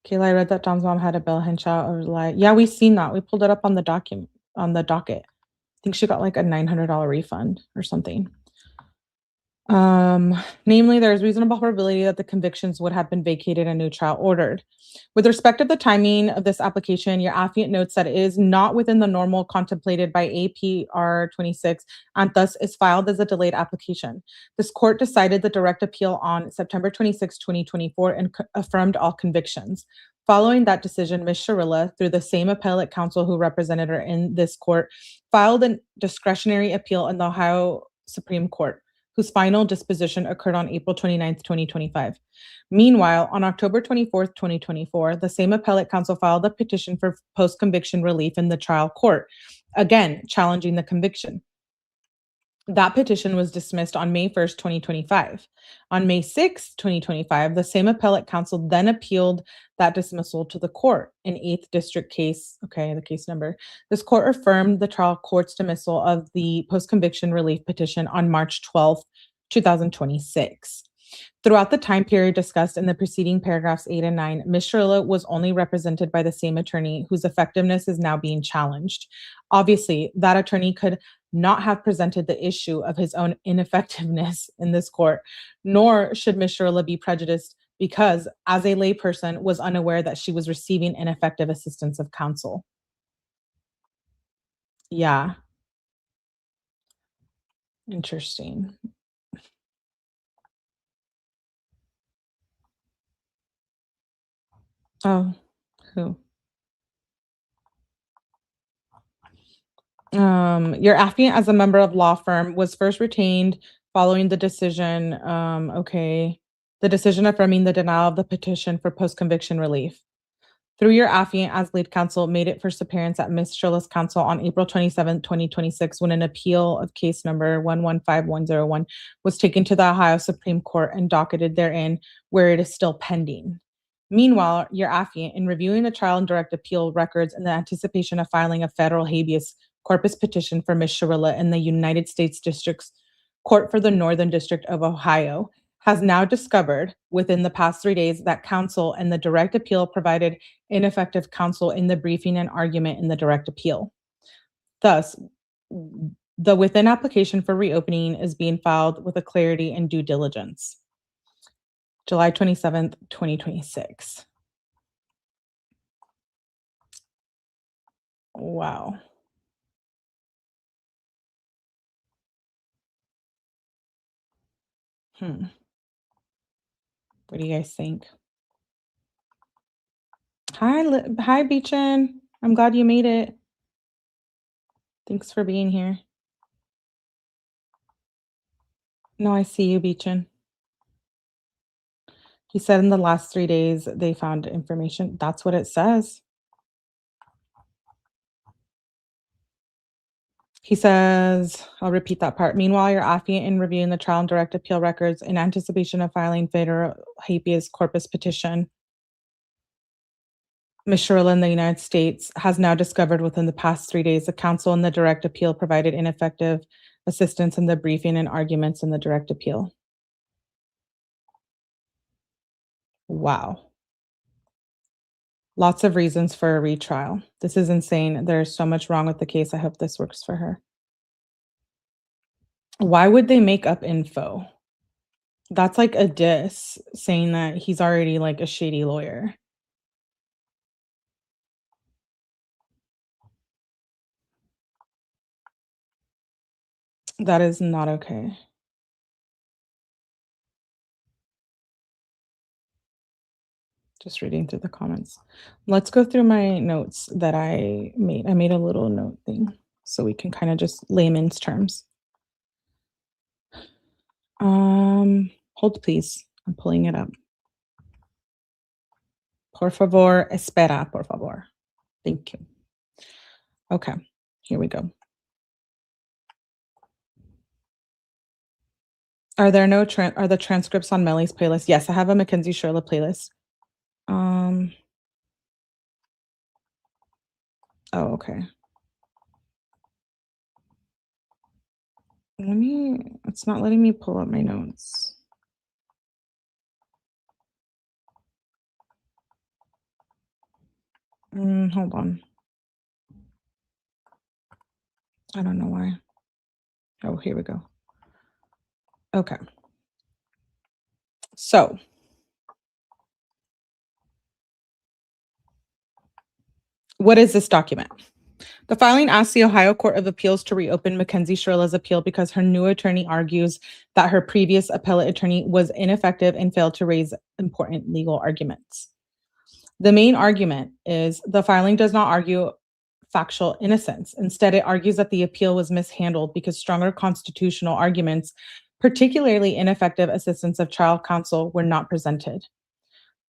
Kayla, I read that Dom's mom had a bail henshot or like, yeah, we seen that. We pulled it up on the docket. I think she got like a $900 refund or something. Namely, there is reasonable probability that the convictions would have been vacated and a new trial ordered. With respect to the timing of this application, your affiant notes that it is not within the normal contemplated by APR 26 and thus is filed as a delayed application. This court decided the direct appeal on September 26, 2024 and affirmed all convictions. Following that decision, Ms. Shirilla, through the same appellate counsel who represented her in this court, filed a discretionary appeal in the Ohio Supreme Court, whose final disposition occurred on April 29, 2025. Meanwhile, on October 24, 2024, the same appellate counsel filed a petition for post-conviction relief in the trial court, again challenging the conviction. That petition was dismissed on May 1st, 2025. On May 6th, 2025, the same appellate counsel then appealed that dismissal to the court in 8th District case, the case number. This court affirmed the trial court's dismissal of the post-conviction relief petition on March 12th, 2026. Throughout the time period discussed in the preceding paragraphs 8 and 9, Ms. Shirilla was only represented by the same attorney whose effectiveness is now being challenged. Obviously, that attorney could not have presented the issue of his own ineffectiveness in this court, nor should Ms. Shirilla be prejudiced because, as a layperson, was unaware that she was receiving ineffective assistance of counsel. Yeah. Interesting. Oh, who? Your affiant as a member of law firm was first retained following the decision, the decision affirming the denial of the petition for post-conviction relief. Through your affiant as lead counsel made it first appearance at Ms. Shirilla's counsel on April 27, 2026, when an appeal of case number 115101 was taken to the Ohio Supreme Court and docketed therein, where it is still pending. Meanwhile, your affiant, in reviewing the trial and direct appeal records in the anticipation of filing a federal habeas corpus petition for Ms. Shirilla in the United States District Court for the Northern District of Ohio, has now discovered within the past 3 days that counsel and the direct appeal provided ineffective counsel in the briefing and argument in the direct appeal. Thus, the within application for reopening is being filed with a clarity and due diligence. July 27th, 2026. Wow. What do you guys think? Hi, hi, 𝗵𝗡. I'm glad you made it. Thanks for being here. No, I see you, 𝗵𝗡. He said in the last 3 days they found information. That's what it says. He says, I'll repeat that part. Meanwhile, you're affiant in reviewing the trial and direct appeal records in anticipation of filing federal habeas corpus petition. Ms. Shirilla in the United States has now discovered within the past 3 days the counsel in the direct appeal provided ineffective assistance in the briefing and arguments in the direct appeal. Wow. Lots of reasons for a retrial. This is insane. There's so much wrong with the case. I hope this works for her. Why would they make up info? That's like a diss saying that he's already like a shady lawyer. That is not okay. Just reading through the comments. Let's go through my notes that I made. I made a little note thing so we can kind of just layman's terms. Hold please. I'm pulling it up. Por favor, espera, por favor. Thank you. Okay, here we go. Are there no are the transcripts on Melly's playlist? Yes, I have a Mackenzie Shirilla playlist. Oh, okay. It's not letting me pull up my notes. Hold on. I don't know why. Oh, here we go. Okay. So, what is this document? The filing asks the Ohio Court of Appeals to reopen Mackenzie Shirilla's appeal because her new attorney argues that her previous appellate attorney was ineffective and failed to raise important legal arguments. The main argument is the filing does not argue factual innocence. Instead, it argues that the appeal was mishandled because stronger constitutional arguments, particularly ineffective assistance of trial counsel, were not presented.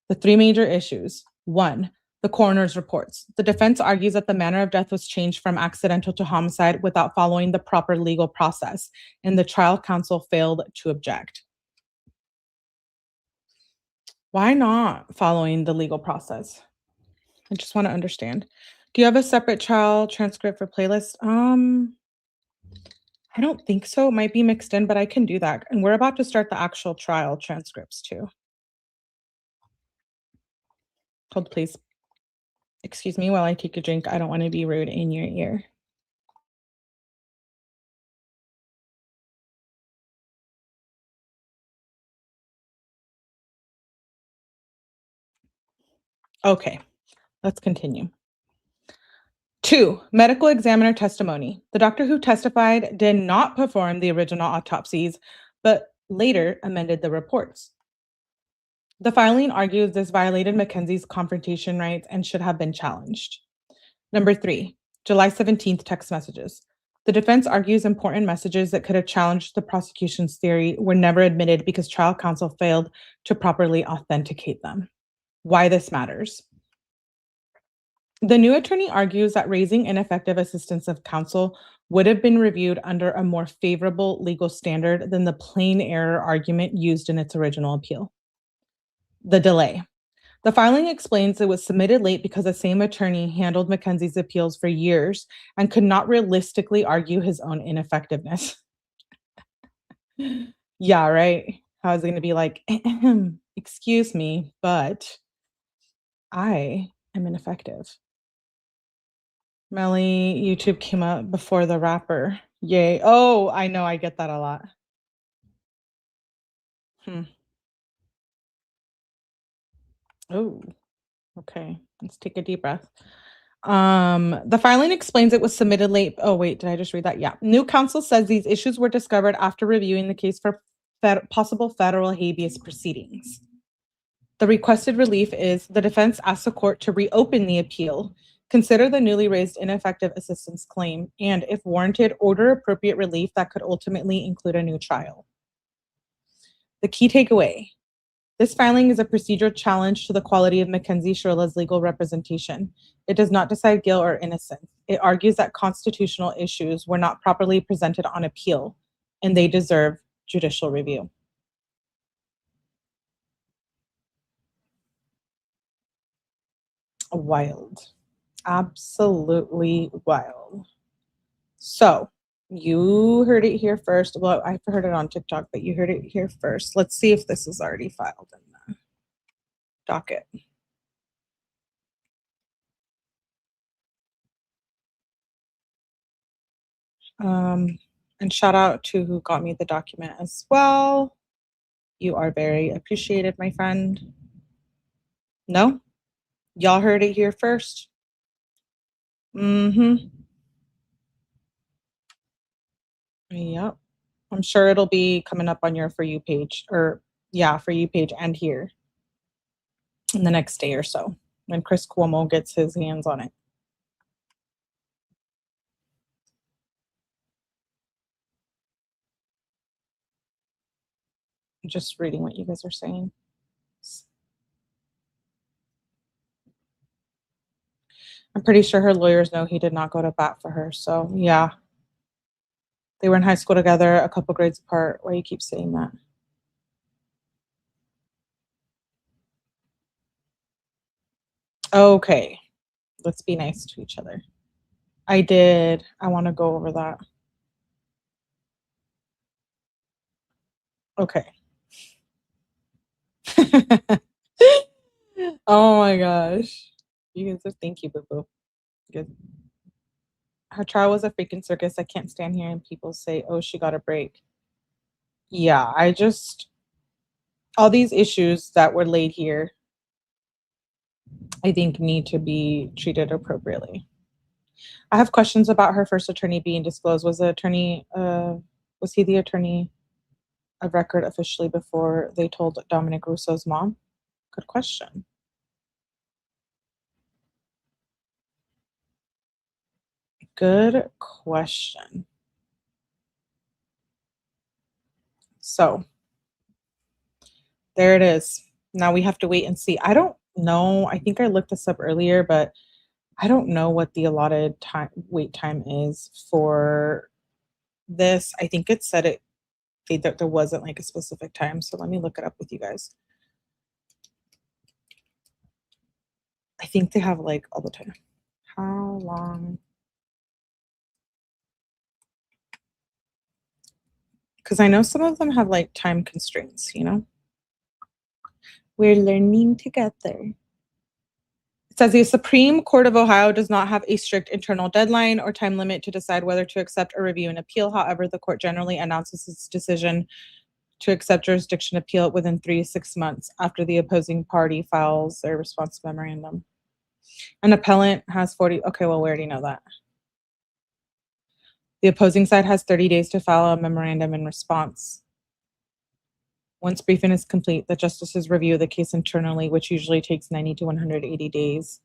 The three major issues. 1, the coroner's reports. The defense argues that the manner of death was changed from accidental to homicide without following the proper legal process, and the trial counsel failed to object. Why not following the legal process? I just want to understand. Do you have a separate trial transcript for playlist? I don't think so. It might be mixed in, but I can do that. And we're about to start the actual trial transcripts too. Hold, please. Excuse me while I take a drink. I don't want to be rude in your ear. Okay, let's continue. 2, medical examiner testimony. The doctor who testified did not perform the original autopsies, but later amended the reports. The filing argues this violated Mackenzie's confrontation rights and should have been challenged. Number 3, July 17th text messages. The defense argues important messages that could have challenged the prosecution's theory were never admitted because trial counsel failed to properly authenticate them. Why this matters. The new attorney argues that raising ineffective assistance of counsel would have been reviewed under a more favorable legal standard than the plain error argument used in its original appeal. The delay. The filing explains it was submitted late because the same attorney handled Mackenzie's appeals for years and could not realistically argue his own ineffectiveness. Yeah, right. How is it gonna be like, excuse me, but I am ineffective. Melly, YouTube came up before the rapper. Yay. Oh, I know, I get that a lot. Hmm. Oh, okay. Let's take a deep breath. The filing explains it was submitted late. Oh, wait, did I just read that? Yeah. New counsel says these issues were discovered after reviewing the case for possible federal habeas proceedings. The requested relief is the defense asks the court to reopen the appeal, consider the newly raised ineffective assistance claim, and, if warranted, order appropriate relief that could ultimately include a new trial. The key takeaway: this filing is a procedural challenge to the quality of Mackenzie Shirilla's legal representation. It does not decide guilt or innocence. It argues that constitutional issues were not properly presented on appeal, and they deserve judicial review. Wild. Absolutely wild. So, you heard it here first. Well, I heard it on TikTok, but you heard it here first. Let's see if this is already filed in the docket. And shout out to who got me the document as well. You are very appreciated, my friend. No? Y'all heard it here first. Mm-hmm. Yep. I'm sure it'll be coming up on your For You page, or yeah, For You page and here in the next day or so when Chris Cuomo gets his hands on it. I'm just reading what you guys are saying. I'm pretty sure her lawyers know he did not go to bat for her. So yeah. They were in high school together, a couple grades apart. Why you keep saying that? Okay. Let's be nice to each other. I did. I want to go over that. Okay. Oh my gosh. You guys are, thank you, boo-boo. Good. Her trial was a freaking circus. I can't stand hearing people say, oh, she got a break. Yeah, all these issues that were laid here, I think need to be treated appropriately. I have questions about her first attorney being disclosed. Was he the attorney of record officially before they told Dominic Russo's mom? Good question. Good question. So there it is. Now we have to wait and see. I don't know. I think I looked this up earlier, but I don't know what the allotted wait time is for this. I think it said that there wasn't like a specific time. So let me look it up with you guys. I think they have like all the time. How long? Because I know some of them have like time constraints, you know? We're learning together. It says the Supreme Court of Ohio does not have a strict internal deadline or time limit to decide whether to accept or review an appeal. However, the court generally announces its decision to accept jurisdiction appeal within 3 to 6 months after the opposing party files their response memorandum. An appellant has 40. Okay, well, we already know that. The opposing side has 30 days to file a memorandum in response. Once briefing is complete, the justices review the case internally, which usually takes 90 to 180 days.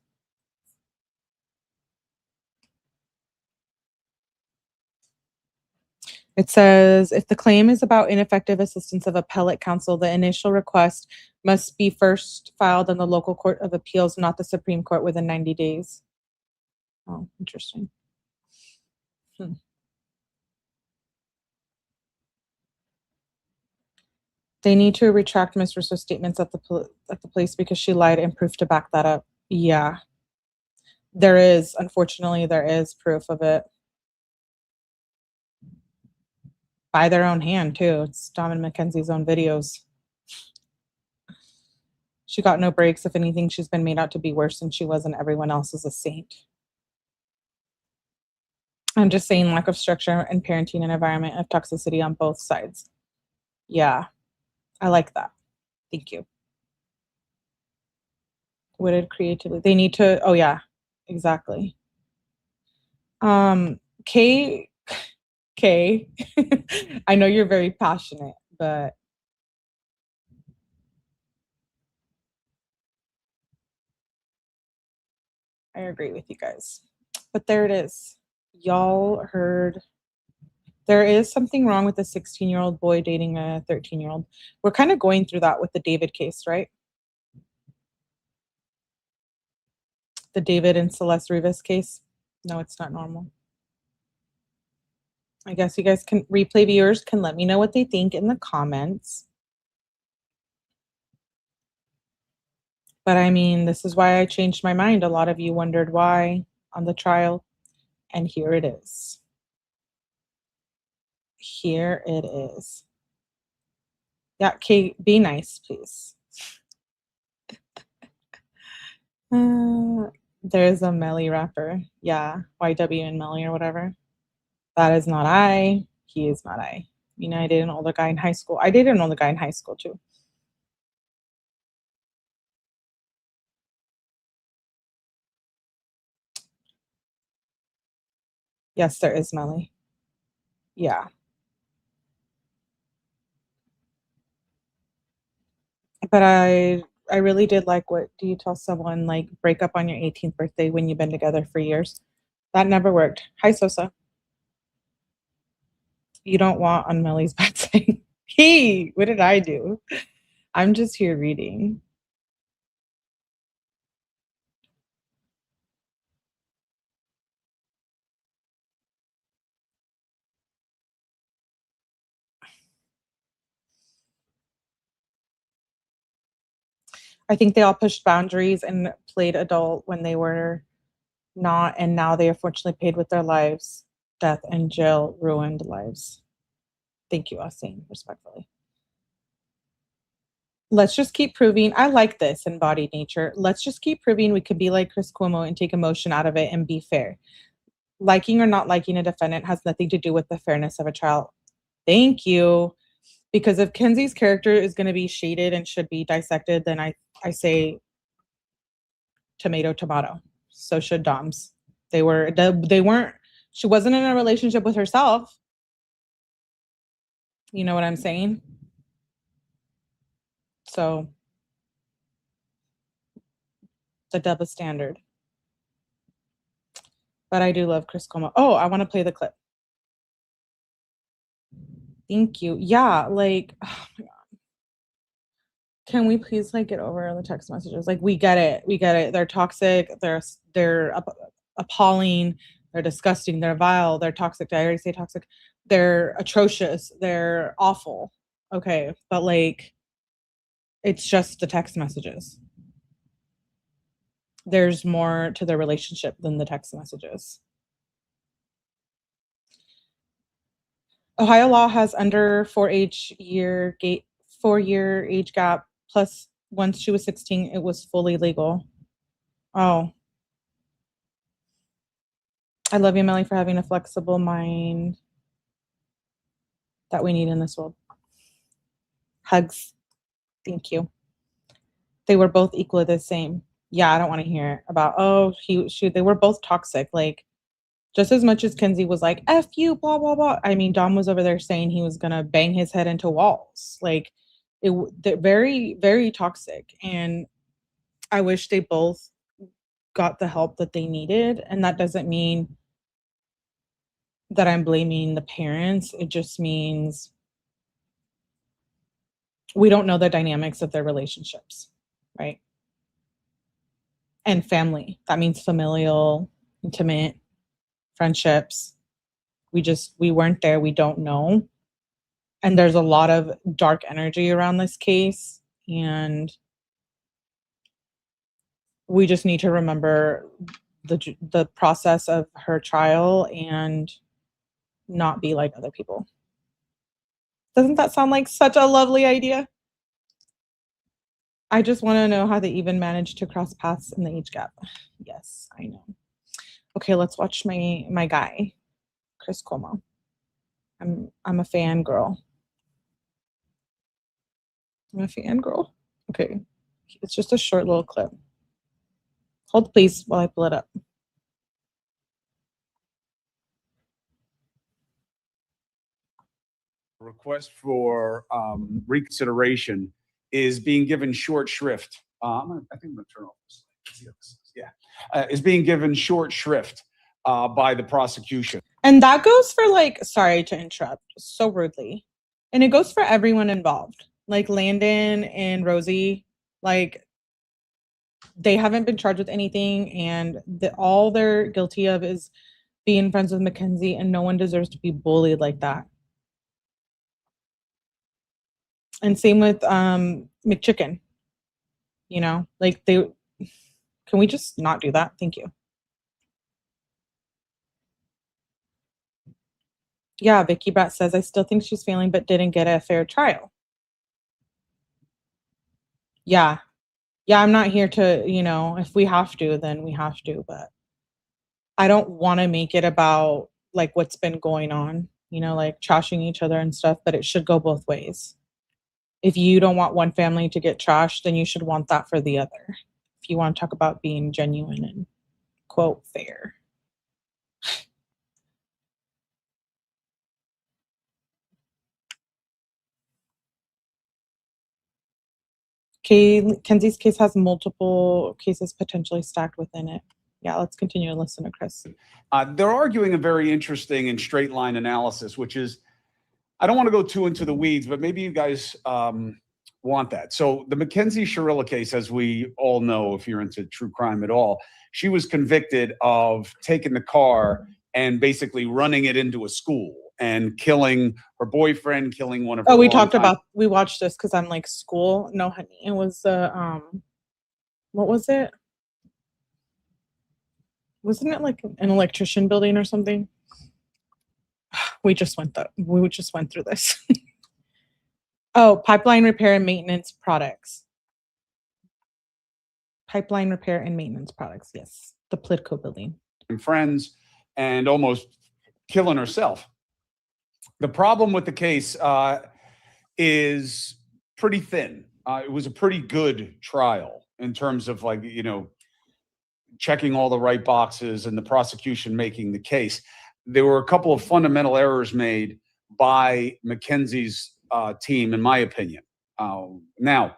It says, if the claim is about ineffective assistance of appellate counsel, the initial request must be first filed in the local court of appeals, not the Supreme Court, within 90 days. Oh, interesting. They need to retract Ms. Russo's statements at the police because she lied and proof to back that up. Yeah. There is, unfortunately, there is proof of it. By their own hand, too. It's Dom and Mackenzie's own videos. She got no breaks. If anything, she's been made out to be worse than she was, and everyone else is a saint. I'm just saying lack of structure and parenting and environment of toxicity on both sides. Yeah, I like that. Thank you. Wooded creatively. They need to, oh yeah, exactly. Kay, Kay, I know you're very passionate, but I agree with you guys. But there it is. Y'all heard there is something wrong with a 16-year-old boy dating a 13-year-old. We're kind of going through that with the David case, right? The David and Celeste Rivas case. No, it's not normal. I guess you guys can, replay viewers can let me know what they think in the comments. But I mean, this is why I changed my mind. A lot of you wondered why on the trial, and here it is. Here it is. Yeah, Kate, be nice, please. There's a Melly rapper. Yeah, YW and Melly or whatever. That is not I. He is not I. You know, I dated an older guy in high school. I dated an older guy in high school too. Yes, there is Melly. Yeah. But I really did like, what do you tell someone, like, break up on your 18th birthday when you've been together for years? That never worked. Hi, Sosa. You don't want on Melly's bad side. Hey, what did I do? I'm just here reading. I think they all pushed boundaries and played adult when they were not, and now they unfortunately paid with their lives. Death and jail ruined lives. Thank you, Asim, respectfully. Let's just keep proving. I like this embodied nature. Let's just keep proving we could be like Chris Cuomo and take emotion out of it and be fair. Liking or not liking a defendant has nothing to do with the fairness of a trial. Thank you. Because if Kenzie's character is going to be shaded and should be dissected, then I say tomato, tomato. So should Dom's. They weren't, she wasn't in a relationship with herself. You know what I'm saying? So the double standard. But I do love Chris Cuomo. Oh, I want to play the clip. Thank you. Yeah, like, oh my God. Can we please, like, get over the text messages? Like, we get it. We get it. They're toxic. They're appalling. They're disgusting. They're vile. They're toxic. Did I already say toxic? They're atrocious. They're awful. Okay, but like, it's just the text messages. There's more to their relationship than the text messages. Ohio law has under 4-year age gap, plus once she was 16, it was fully legal. Oh. I love you, Melly, for having a flexible mind that we need in this world. Hugs. Thank you. They were both equally the same. Yeah, I don't want to hear about, oh, they were both toxic. Like, just as much as Kenzie was like, F you, blah, blah, blah. I mean, Dom was over there saying he was going to bang his head into walls. Like, they're very, very toxic. And I wish they both got the help that they needed. And that doesn't mean that I'm blaming the parents. It just means we don't know the dynamics of their relationships, right? And family. That means familial, intimate, friendships. We weren't there. We don't know. And there's a lot of dark energy around this case. And we just need to remember the process of her trial and not be like other people. Doesn't that sound like such a lovely idea? I just want to know how they even managed to cross paths in the age gap. Yes, I know. Okay, let's watch my guy, Chris Cuomo. I'm a fangirl. I'm a fangirl. Okay, it's just a short little clip. Hold please while I pull it up. Request for reconsideration is being given short shrift. I think I'm going to turn off this. Let's see how this is. Yeah, is being given short shrift by the prosecution. And that goes for, like, sorry to interrupt so rudely. And it goes for everyone involved. Like Landon and Rosie, like, they haven't been charged with anything, and all they're guilty of is being friends with Mackenzie, and no one deserves to be bullied like that. And same with McChicken. You know, like, can we just not do that? Thank you. Yeah, Vicky Brat says, I still think she's failing, but didn't get a fair trial. Yeah. Yeah, I'm not here to, you know, if we have to, then we have to, but I don't want to make it about, like, what's been going on, you know, like trashing each other and stuff, but it should go both ways. If you don't want one family to get trashed, then you should want that for the other. If you want to talk about being genuine and, quote, fair. Kenzie's case has multiple cases potentially stacked within it. Yeah, let's continue to listen to Chris. They're arguing a very interesting and straight line analysis, which is, I don't want to go too into the weeds, but maybe you guys want that. So the Mackenzie Shirilla case, as we all know, if you're into true crime at all, she was convicted of taking the car and basically running it into a school and killing her boyfriend, killing one of her we watched this because I'm like, school? No, honey. It was what was it? Wasn't it like an electrician building or something? We just went through this. Oh, pipeline repair and maintenance products. Pipeline repair and maintenance products, yes. The Politico building. And friends, and almost killing herself. The problem with the case is pretty thin. It was a pretty good trial in terms of, like, you know, checking all the right boxes and the prosecution making the case. There were a couple of fundamental errors made by Mackenzie's team, in my opinion. Now,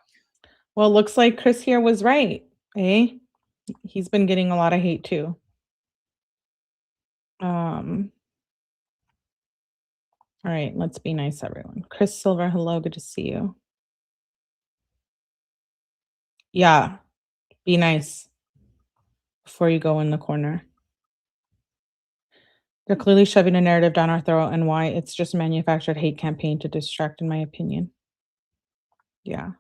well, it looks like Chris here was right, eh? He's been getting a lot of hate too. All right, let's be nice, everyone. Chris Silver, hello, good to see you. Yeah, be nice before you go in the corner. They're clearly shoving a narrative down our throat, and why it's just a manufactured hate campaign to distract, in my opinion. Yeah.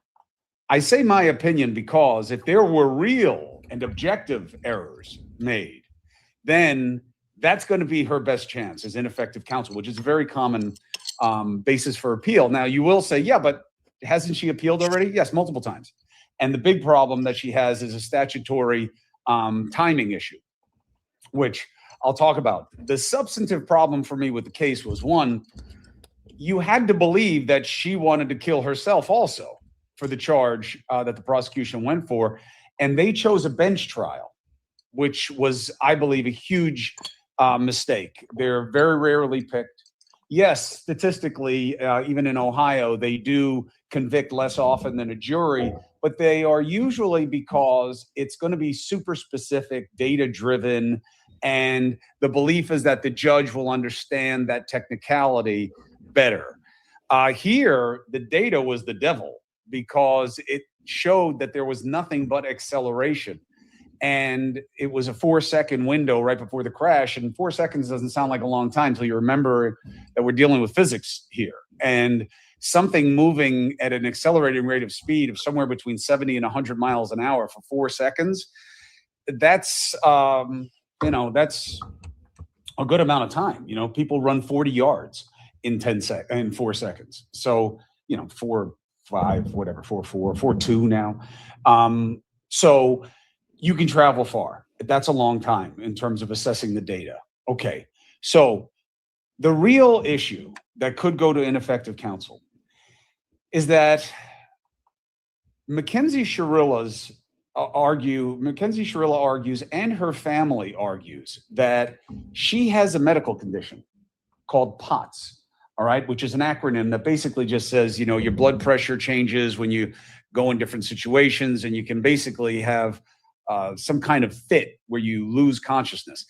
I say my opinion because if there were real and objective errors made, then that's going to be her best chance as ineffective counsel, which is a very common basis for appeal. Now, you will say, yeah, but hasn't she appealed already? Yes, multiple times. And the big problem that she has is a statutory timing issue, which I'll talk about. The substantive problem for me with the case was, one, you had to believe that she wanted to kill herself also for the charge that the prosecution went for. And they chose a bench trial, which was, I believe, a huge mistake. They're very rarely picked. Yes, statistically, even in Ohio, they do convict less often than a jury, but they are usually because it's going to be super specific, data-driven, and the belief is that the judge will understand that technicality better. Here, the data was the devil because it showed that there was nothing but acceleration. And it was a 4-second window right before the crash. And 4 seconds doesn't sound like a long time until you remember that we're dealing with physics here. And something moving at an accelerating rate of speed of somewhere between 70 and 100 miles an hour for 4 seconds, that's, that's a good amount of time. You know, people run 40 yards in 4 seconds. So, 4 4.5, whatever, 4.4, 4.2 now. So you can travel far. That's a long time in terms of assessing the data. Okay, so the real issue that could go to ineffective counsel is that Mackenzie Shirilla argues, and her family argues, that she has a medical condition called POTS, all right, which is an acronym that basically just says, you know, your blood pressure changes when you go in different situations, and you can basically have some kind of fit where you lose consciousness.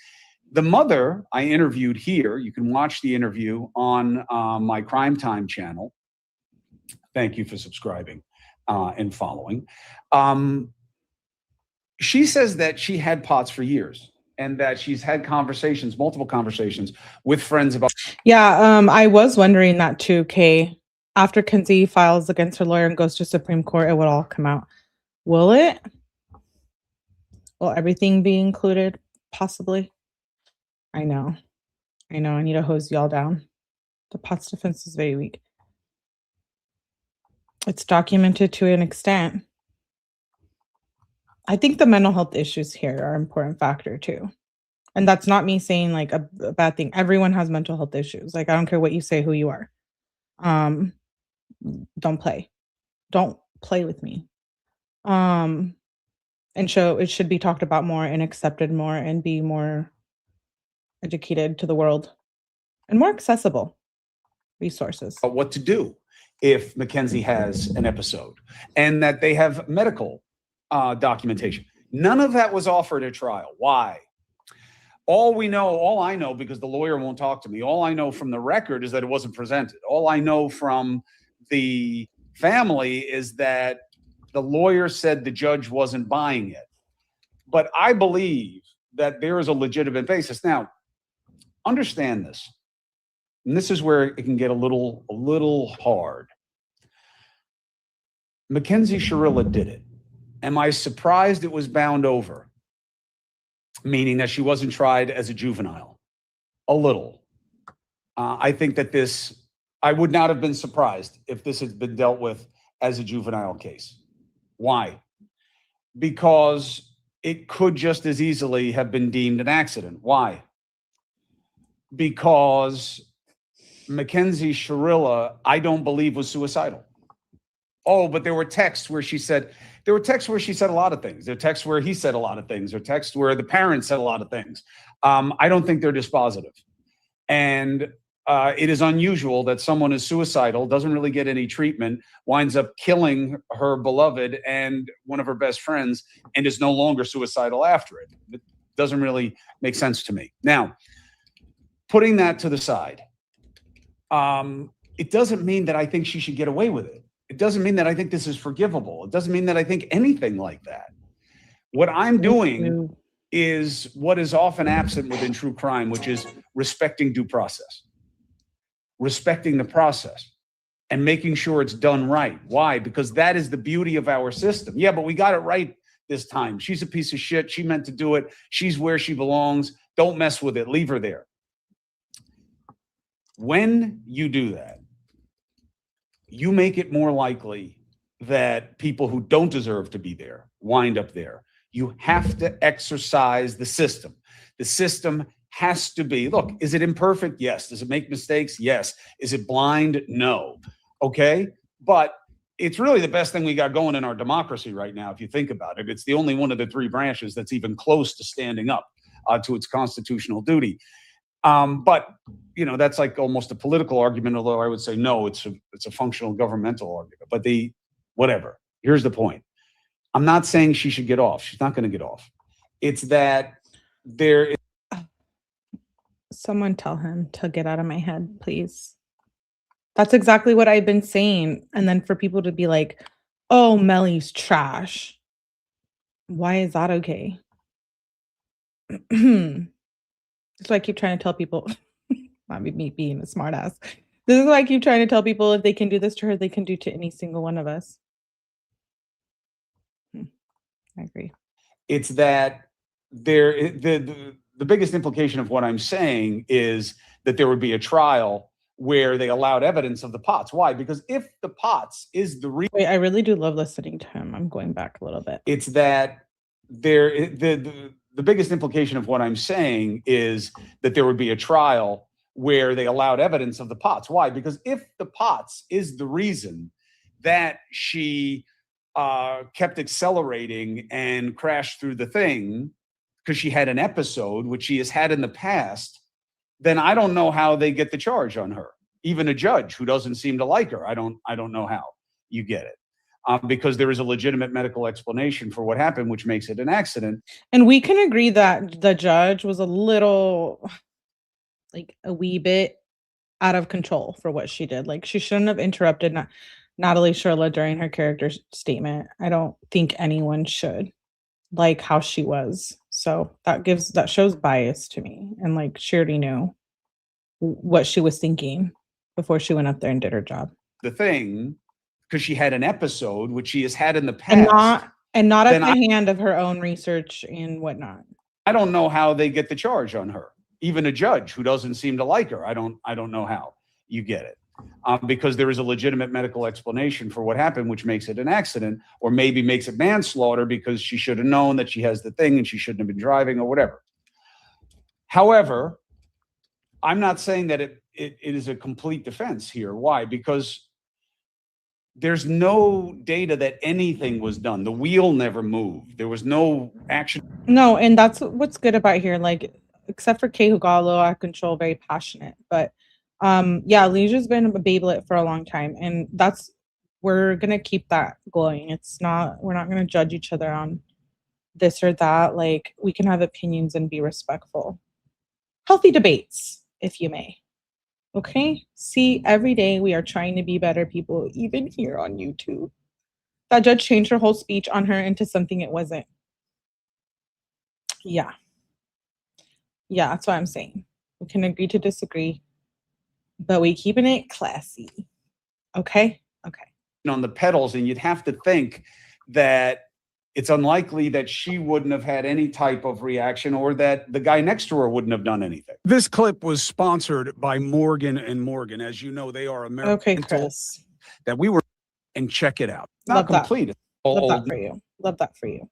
The mother I interviewed here, you can watch the interview on my Crime Time channel. Thank you for subscribing and following. She says that she had POTS for years, and that she's had conversations, multiple conversations with friends about. Yeah, I was wondering that too, Kay. After Kenzie files against her lawyer and goes to Supreme Court, it would all come out. Will it? Will everything be included? Possibly. I know. I need to hose y'all down. The POTS defense is very weak. It's documented to an extent. I think the mental health issues here are an important factor too. And that's not me saying like a bad thing. Everyone has mental health issues. Like, I don't care what you say, who you are. Don't play. Don't play with me. And so it should be talked about more and accepted more and be more educated to the world and more accessible resources. What to do if Mackenzie has an episode, and that they have medical documentation. None of that was offered at trial. Why? All I know, because the lawyer won't talk to me, all I know from the record is that it wasn't presented. All I know from the family is that the lawyer said the judge wasn't buying it. But I believe that there is a legitimate basis. Now, understand this, and this is where it can get a little hard. Mackenzie Shirilla did it. Am I surprised it was bound over? Meaning that she wasn't tried as a juvenile? A little. I think that I would not have been surprised if this had been dealt with as a juvenile case. Why? Because it could just as easily have been deemed an accident. Why? Because Mackenzie Shirilla, I don't believe, was suicidal. Oh, but there were texts where she said a lot of things. There are texts where he said a lot of things. There are texts where the parents said a lot of things. I don't think they're dispositive. And it is unusual that someone is suicidal, doesn't really get any treatment, winds up killing her beloved and one of her best friends, and is no longer suicidal after it. It doesn't really make sense to me. Now, putting that to the side, it doesn't mean that I think she should get away with it. It doesn't mean that I think this is forgivable. It doesn't mean that I think anything like that. What I'm doing is what is often absent within true crime, which is respecting due process, respecting the process, and making sure it's done right. Why? Because that is the beauty of our system. Yeah, but we got it right this time. She's a piece of shit. She meant to do it. She's where she belongs. Don't mess with it. Leave her there. When you do that, you make it more likely that people who don't deserve to be there wind up there. You have to exercise the system. The system has to be, look, is it imperfect? Yes. Does it make mistakes? Yes. Is it blind? No. Okay. But it's really the best thing we got going in our democracy right now, if you think about it. It's the only one of the three branches that's even close to standing up to its constitutional duty. But you know, that's like almost a political argument, although I would say no, it's a functional governmental argument. But whatever. Here's the point. I'm not saying she should get off. She's not going to get off. It's that there is. Someone tell him to get out of my head, please. That's exactly what I've been saying. And then for people to be like, oh, Melly's trash. Why is that okay? That's why I keep trying to tell people, not me being a smart ass. This is why I keep trying to tell people if they can do this to her, they can do to any single one of us. I agree. It's that the biggest implication of what I'm saying is that there would be a trial where they allowed evidence of the pots. Why? Because if the pots is the reason, Wait, I really do love listening to him. I'm going back a little bit. it's that the biggest implication of what I'm saying is that there would be a trial where they allowed evidence of the pots. Why? Because if the pots is the reason that she kept accelerating and crashed through the thing because she had an episode, which she has had in the past, then I don't know how they get the charge on her. Even a judge who doesn't seem to like her, I don't know how you get it. Because there is a legitimate medical explanation for what happened, which makes it an accident. And we can agree that the judge was a little, like a wee bit out of control for what she did. Like she shouldn't have interrupted Natalie Shirilla during her character statement. I don't think anyone should, like how she was. So that shows bias to me. And like she already knew what she was thinking before she went up there and did her job. The thing, because she had an episode, which she has had in the past. And not at the hand of her own research and whatnot. I don't know how they get the charge on her. Even a judge who doesn't seem to like her, I don't know how you get it. Because there is a legitimate medical explanation for what happened, which makes it an accident, or maybe makes it manslaughter because she should have known that she has the thing and she shouldn't have been driving or whatever. However, I'm not saying that it is a complete defense here. Why? Because there's no data that anything was done. The wheel never moved. There was no action. No, and that's what's good about here. Like, except for 𝗝𝗲𝗹𝗆𝗆, very passionate. But yeah, Alleges been a 𝗲𝗶𝗆𝗆 for a long time. And we're gonna keep that going. We're not gonna judge each other on this or that. Like, we can have opinions and be respectful. Healthy debates, if you may. Okay? See, every day we are trying to be better people, even here on YouTube. That judge changed her whole speech on her into something it wasn't. Yeah. Yeah, that's what I'm saying. We can agree to disagree, but we keeping it classy. Okay? Okay. On the pedals, and you'd have to think that it's unlikely that she wouldn't have had any type of reaction, or that the guy next to her wouldn't have done anything. This clip was sponsored by Morgan & Morgan. As you know, they are American. Okay, Chris. That we were, and check it out. Love Not complete. That. Love that for you. Love that for you.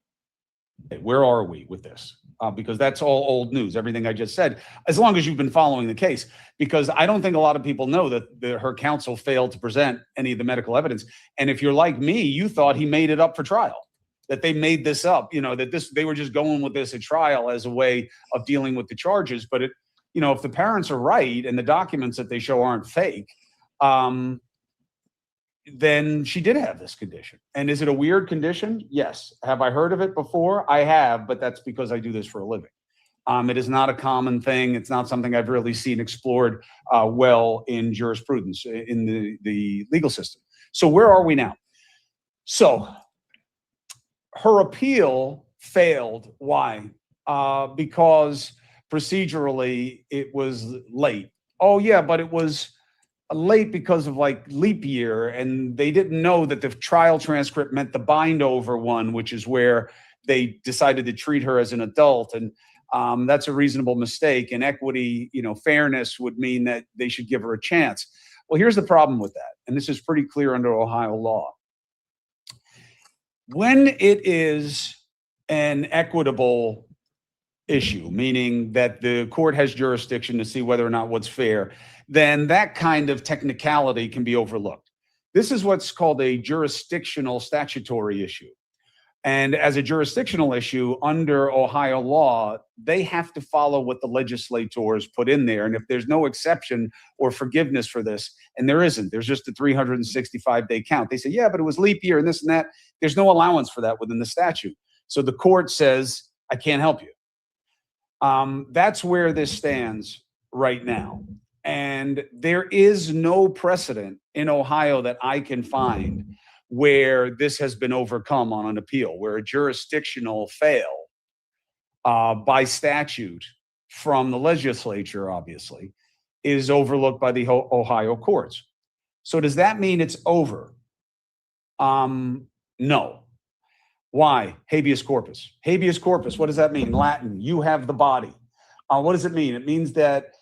Where are we with this? Because that's all old news, everything I just said, as long as you've been following the case. Because I don't think a lot of people know that her counsel failed to present any of the medical evidence. And if you're like me, you thought he made it up for trial, that they made this up, that they were just going with this at trial as a way of dealing with the charges. But if the parents are right and the documents that they show aren't fake, then she did have this condition. And is it a weird condition? Yes. Have I heard of it before? I have, but that's because I do this for a living. It is not a common thing. It's not something I've really seen explored well in jurisprudence, in the legal system. So where are we now? So her appeal failed. Why? Because procedurally it was late. Oh yeah, but it was late because of like leap year, and they didn't know that the trial transcript meant the bindover one, which is where they decided to treat her as an adult. And that's a reasonable mistake. And equity, fairness would mean that they should give her a chance. Well, here's the problem with that. And this is pretty clear under Ohio law. When it is an equitable issue, meaning that the court has jurisdiction to see whether or not what's fair, then that kind of technicality can be overlooked. This is what's called a jurisdictional statutory issue. And as a jurisdictional issue under Ohio law, they have to follow what the legislators put in there. And if there's no exception or forgiveness for this, and there isn't, there's just a 365-day count. They say, yeah, but it was leap year and this and that. There's no allowance for that within the statute. So the court says, I can't help you. That's where this stands right now. And there is no precedent in Ohio that I can find where this has been overcome on an appeal, where a jurisdictional fail by statute from the legislature, obviously, is overlooked by the Ohio courts. So does that mean it's over? No. Why? Habeas corpus. Habeas corpus, what does that mean? Latin, you have the body. What does it mean? It means that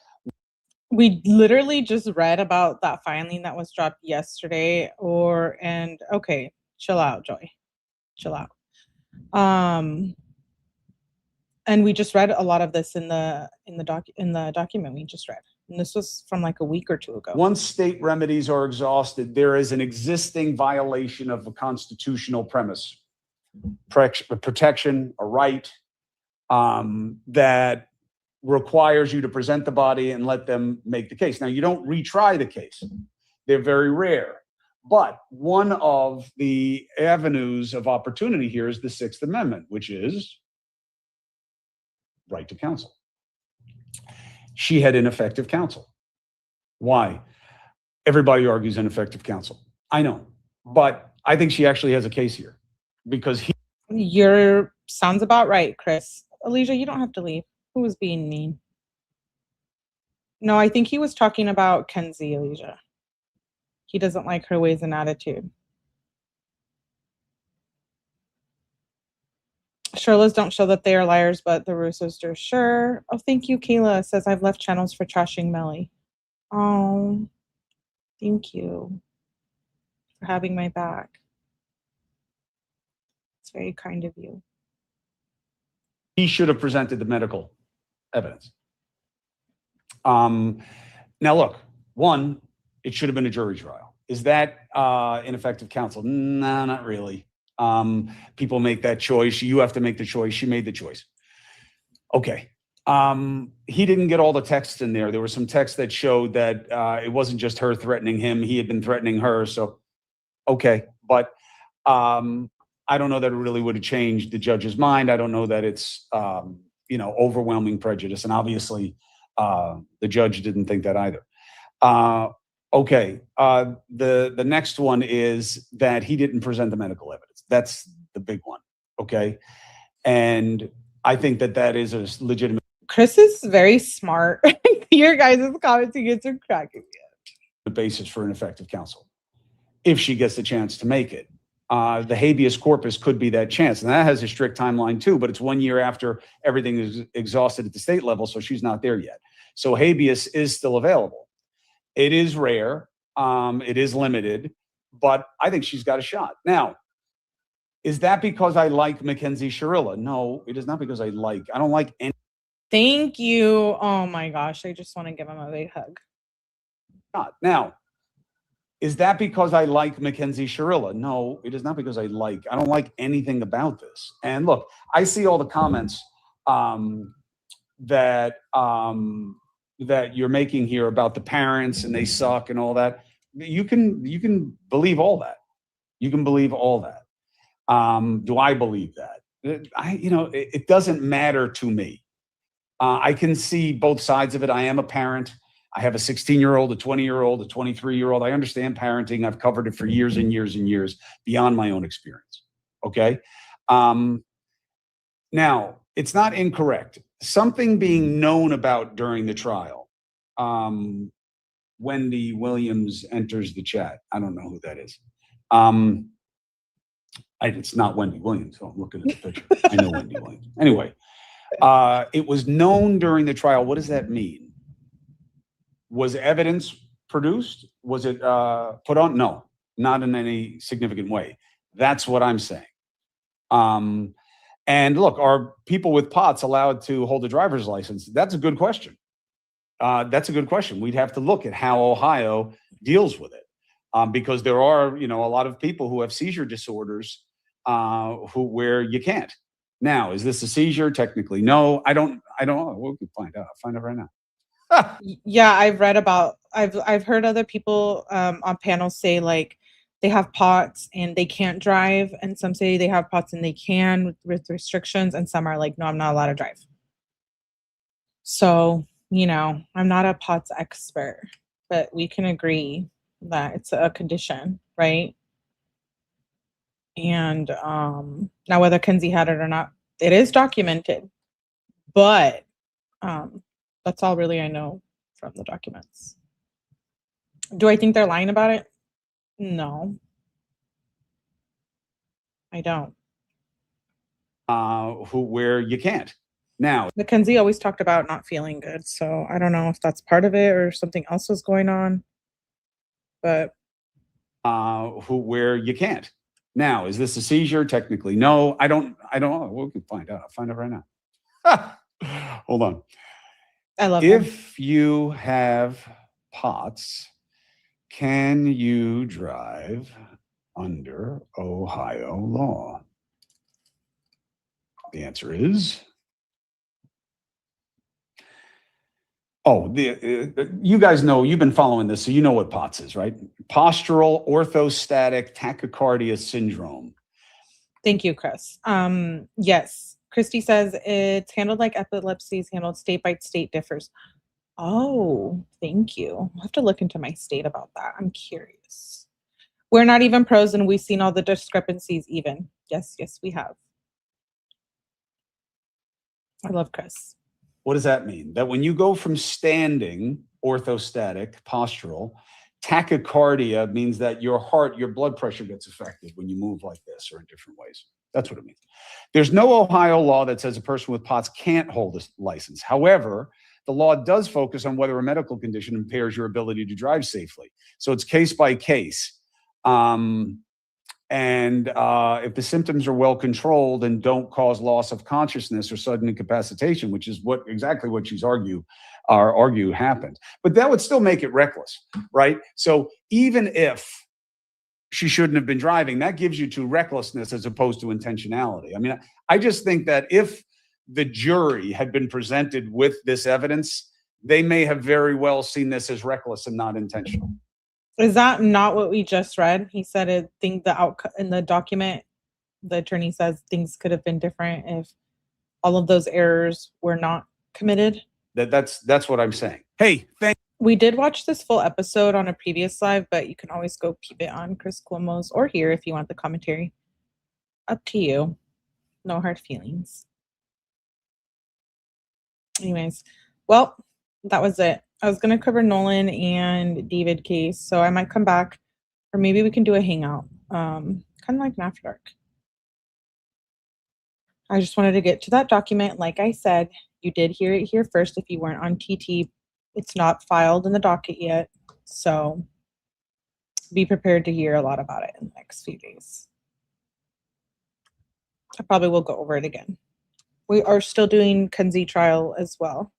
We literally just read about that filing that was dropped yesterday, okay, chill out, Joy. Chill out. And we just read a lot of this in the document we just read. And this was from like a week or two ago. Once state remedies are exhausted, there is an existing violation of a constitutional premise, protection, a right that requires you to present the body and let them make the case. Now, you don't retry the case. They're very rare. But one of the avenues of opportunity here is the Sixth Amendment, which is right to counsel. She had ineffective counsel. Why? Everybody argues ineffective counsel. I know. But I think she actually has a case here because Your sounds about right, Chris. Elijah, you don't have to leave. Who was being mean? No, I think he was talking about Kenzie, Elijah. He doesn't like her ways and attitude. Shirillas don't show that they are liars, but the Russos do. Sure. Oh, thank you, Kayla. Says I've left channels for trashing Melly. Oh, thank you for having my back. It's very kind of you. he should have presented the medical evidence. Now, look, one, it should have been a jury trial. Is that ineffective counsel? No, not really. People make that choice. You have to make the choice. She made the choice. Okay. He didn't get all the texts in there. There were some texts that showed that it wasn't just her threatening him. He had been threatening her. So, okay. But I don't know that it really would have changed the judge's mind. I don't know that it's, overwhelming prejudice. And obviously, the judge didn't think that either. Okay. The next one is that he didn't present the medical evidence. That's the big one. Okay. And I think that is a legitimate. Chris is very smart. Your guys' commenting are cracking me up. The basis for ineffective counsel, if she gets the chance to make it. The habeas corpus could be that chance. And that has a strict timeline too, but it's 1 year after everything is exhausted at the state level. So she's not there yet. So habeas is still available. It is rare. It is limited, but I think she's got a shot. Now, is that because I like Mackenzie Shirilla? No, it is not because I don't like any. Thank you. Oh my gosh. I just want to give him a big hug. Now, is that because I like Mackenzie Shirilla? No, it is not because I don't like anything about this. And look, I see all the comments that you're making here about the parents and they suck and all that. You can believe all that. You can believe all that. Do I believe that? It doesn't matter to me. I can see both sides of it. I am a parent. I have a 16-year-old, a 20-year-old, a 23-year-old. I understand parenting. I've covered it for years and years and years beyond my own experience. Okay. Now, it's not incorrect. Something being known about during the trial. Wendy Williams enters the chat. I don't know who that is. It's not Wendy Williams. So I'm looking at the picture. I know Wendy Williams. Anyway, it was known during the trial. What does that mean? Was evidence produced? Was it put on? No, not in any significant way. That's what I'm saying. And look, are people with POTS allowed to hold a driver's license? That's a good question. That's a good question. We'd have to look at how Ohio deals with it, because there are, a lot of people who have seizure disorders where you can't. Now, is this a seizure? Technically, no. I don't know. We'll find out. I'll find out right now. Yeah, I've heard other people on panels say like they have POTS and they can't drive, and some say they have POTS and they can with restrictions, and some are like, no, I'm not allowed to drive. So, I'm not a POTS expert, but we can agree that it's a condition, right? And now whether Kenzie had it or not, it is documented, but that's all really I know from the documents. Do I think they're lying about it? No. I don't. Where you can't. Now, Mackenzie always talked about not feeling good, so I don't know if that's part of it or something else was going on. But where you can't. Now, is this a seizure? Technically, no. I don't know. We can find out. I'll find out right now. Hold on. I love him. If you have POTS, can you drive under Ohio law? The answer is you guys know, you've been following this, so you know what POTS is, right? Postural orthostatic tachycardia syndrome. Thank you, Chris. Yes, Christy says it's handled like epilepsy is handled. State by state differs. Oh, thank you. I'll have to look into my state about that. I'm curious. We're not even pros, and we've seen all the discrepancies even. Yes, we have. I love Chris. What does that mean? That when you go from standing, orthostatic, postural, tachycardia means that your heart, your blood pressure gets affected when you move like this or in different ways. That's what it means. There's no Ohio law that says a person with POTS can't hold a license. However, the law does focus on whether a medical condition impairs your ability to drive safely. So it's case by case. If the symptoms are well controlled and don't cause loss of consciousness or sudden incapacitation, which is exactly what she's argue happened, but that would still make it reckless, right? So even if she shouldn't have been driving, that gives you to recklessness as opposed to intentionality. I mean, I just think that if the jury had been presented with this evidence, they may have very well seen this as reckless and not intentional. Is that not what we just read? He said the outcome in the document, the attorney says things could have been different if all of those errors were not committed. That's what I'm saying. Hey, we did watch this full episode on a previous live, but you can always go peep it on Chris Cuomo's or here if you want the commentary. Up to you. No hard feelings. Anyways, well, that was it. I was going to cover Nolan and David case, so I might come back, or maybe we can do a hangout, kind of like an after dark. I just wanted to get to that document. Like I said, you did hear it here first. If you weren't on TT, it's not filed in the docket yet, so be prepared to hear a lot about it in the next few days. I probably will go over it again. We are still doing Mackenzie trial as well.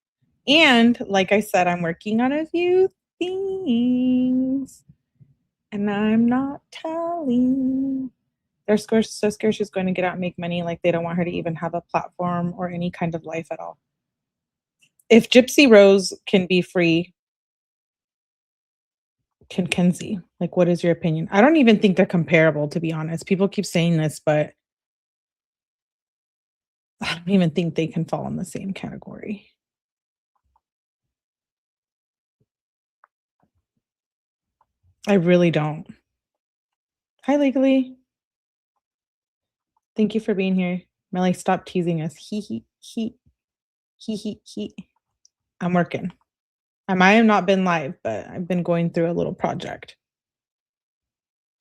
And like I said, I'm working on a few things and I'm not telling. They're so scared she's going to get out and make money. Like they don't want her to even have a platform or any kind of life at all. If Gypsy Rose can be free, can Mackenzie? Like, what is your opinion? I don't even think they're comparable, to be honest. People keep saying this, but I don't even think they can fall in the same category. I really don't. Hi, Legally. Thank you for being here. Melly, stop teasing us. He. I'm working. I might have not been live, but I've been going through a little project.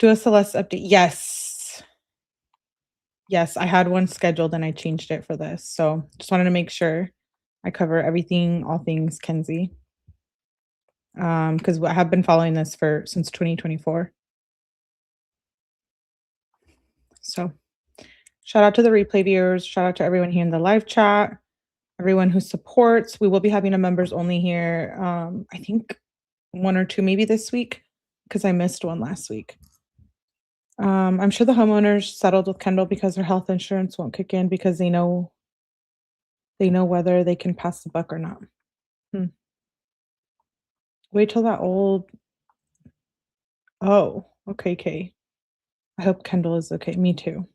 Do a Celeste update. Yes. Yes, I had one scheduled and I changed it for this. So just wanted to make sure I cover everything, all things Mackenzie. Because I have been following this since 2024. So shout out to the replay viewers. Shout out to everyone here in the live chat. Everyone who supports. We will be having a members only here. I think 1 or 2 maybe this week because I missed one last week. I'm sure the homeowners settled with Kendall because their health insurance won't kick in because they know whether they can pass the buck or not. Wait till that old. Oh, okay, Kay. I hope Kendall is okay. Me too.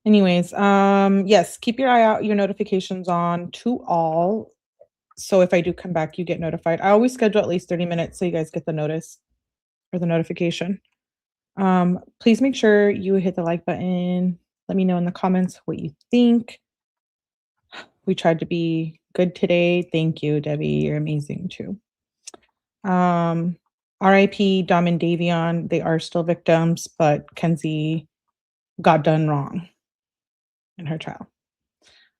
Anyways, yes, keep your eye out, your notifications on to all. So if I do come back, you get notified. I always schedule at least 30 minutes so you guys get the notice or the notification. Please make sure you hit the like button. Let me know in the comments what you think. We tried to be good today. Thank you, Debbie. You're amazing too. RIP Dom and Davion. They are still victims, but Mackenzie got done wrong in her trial.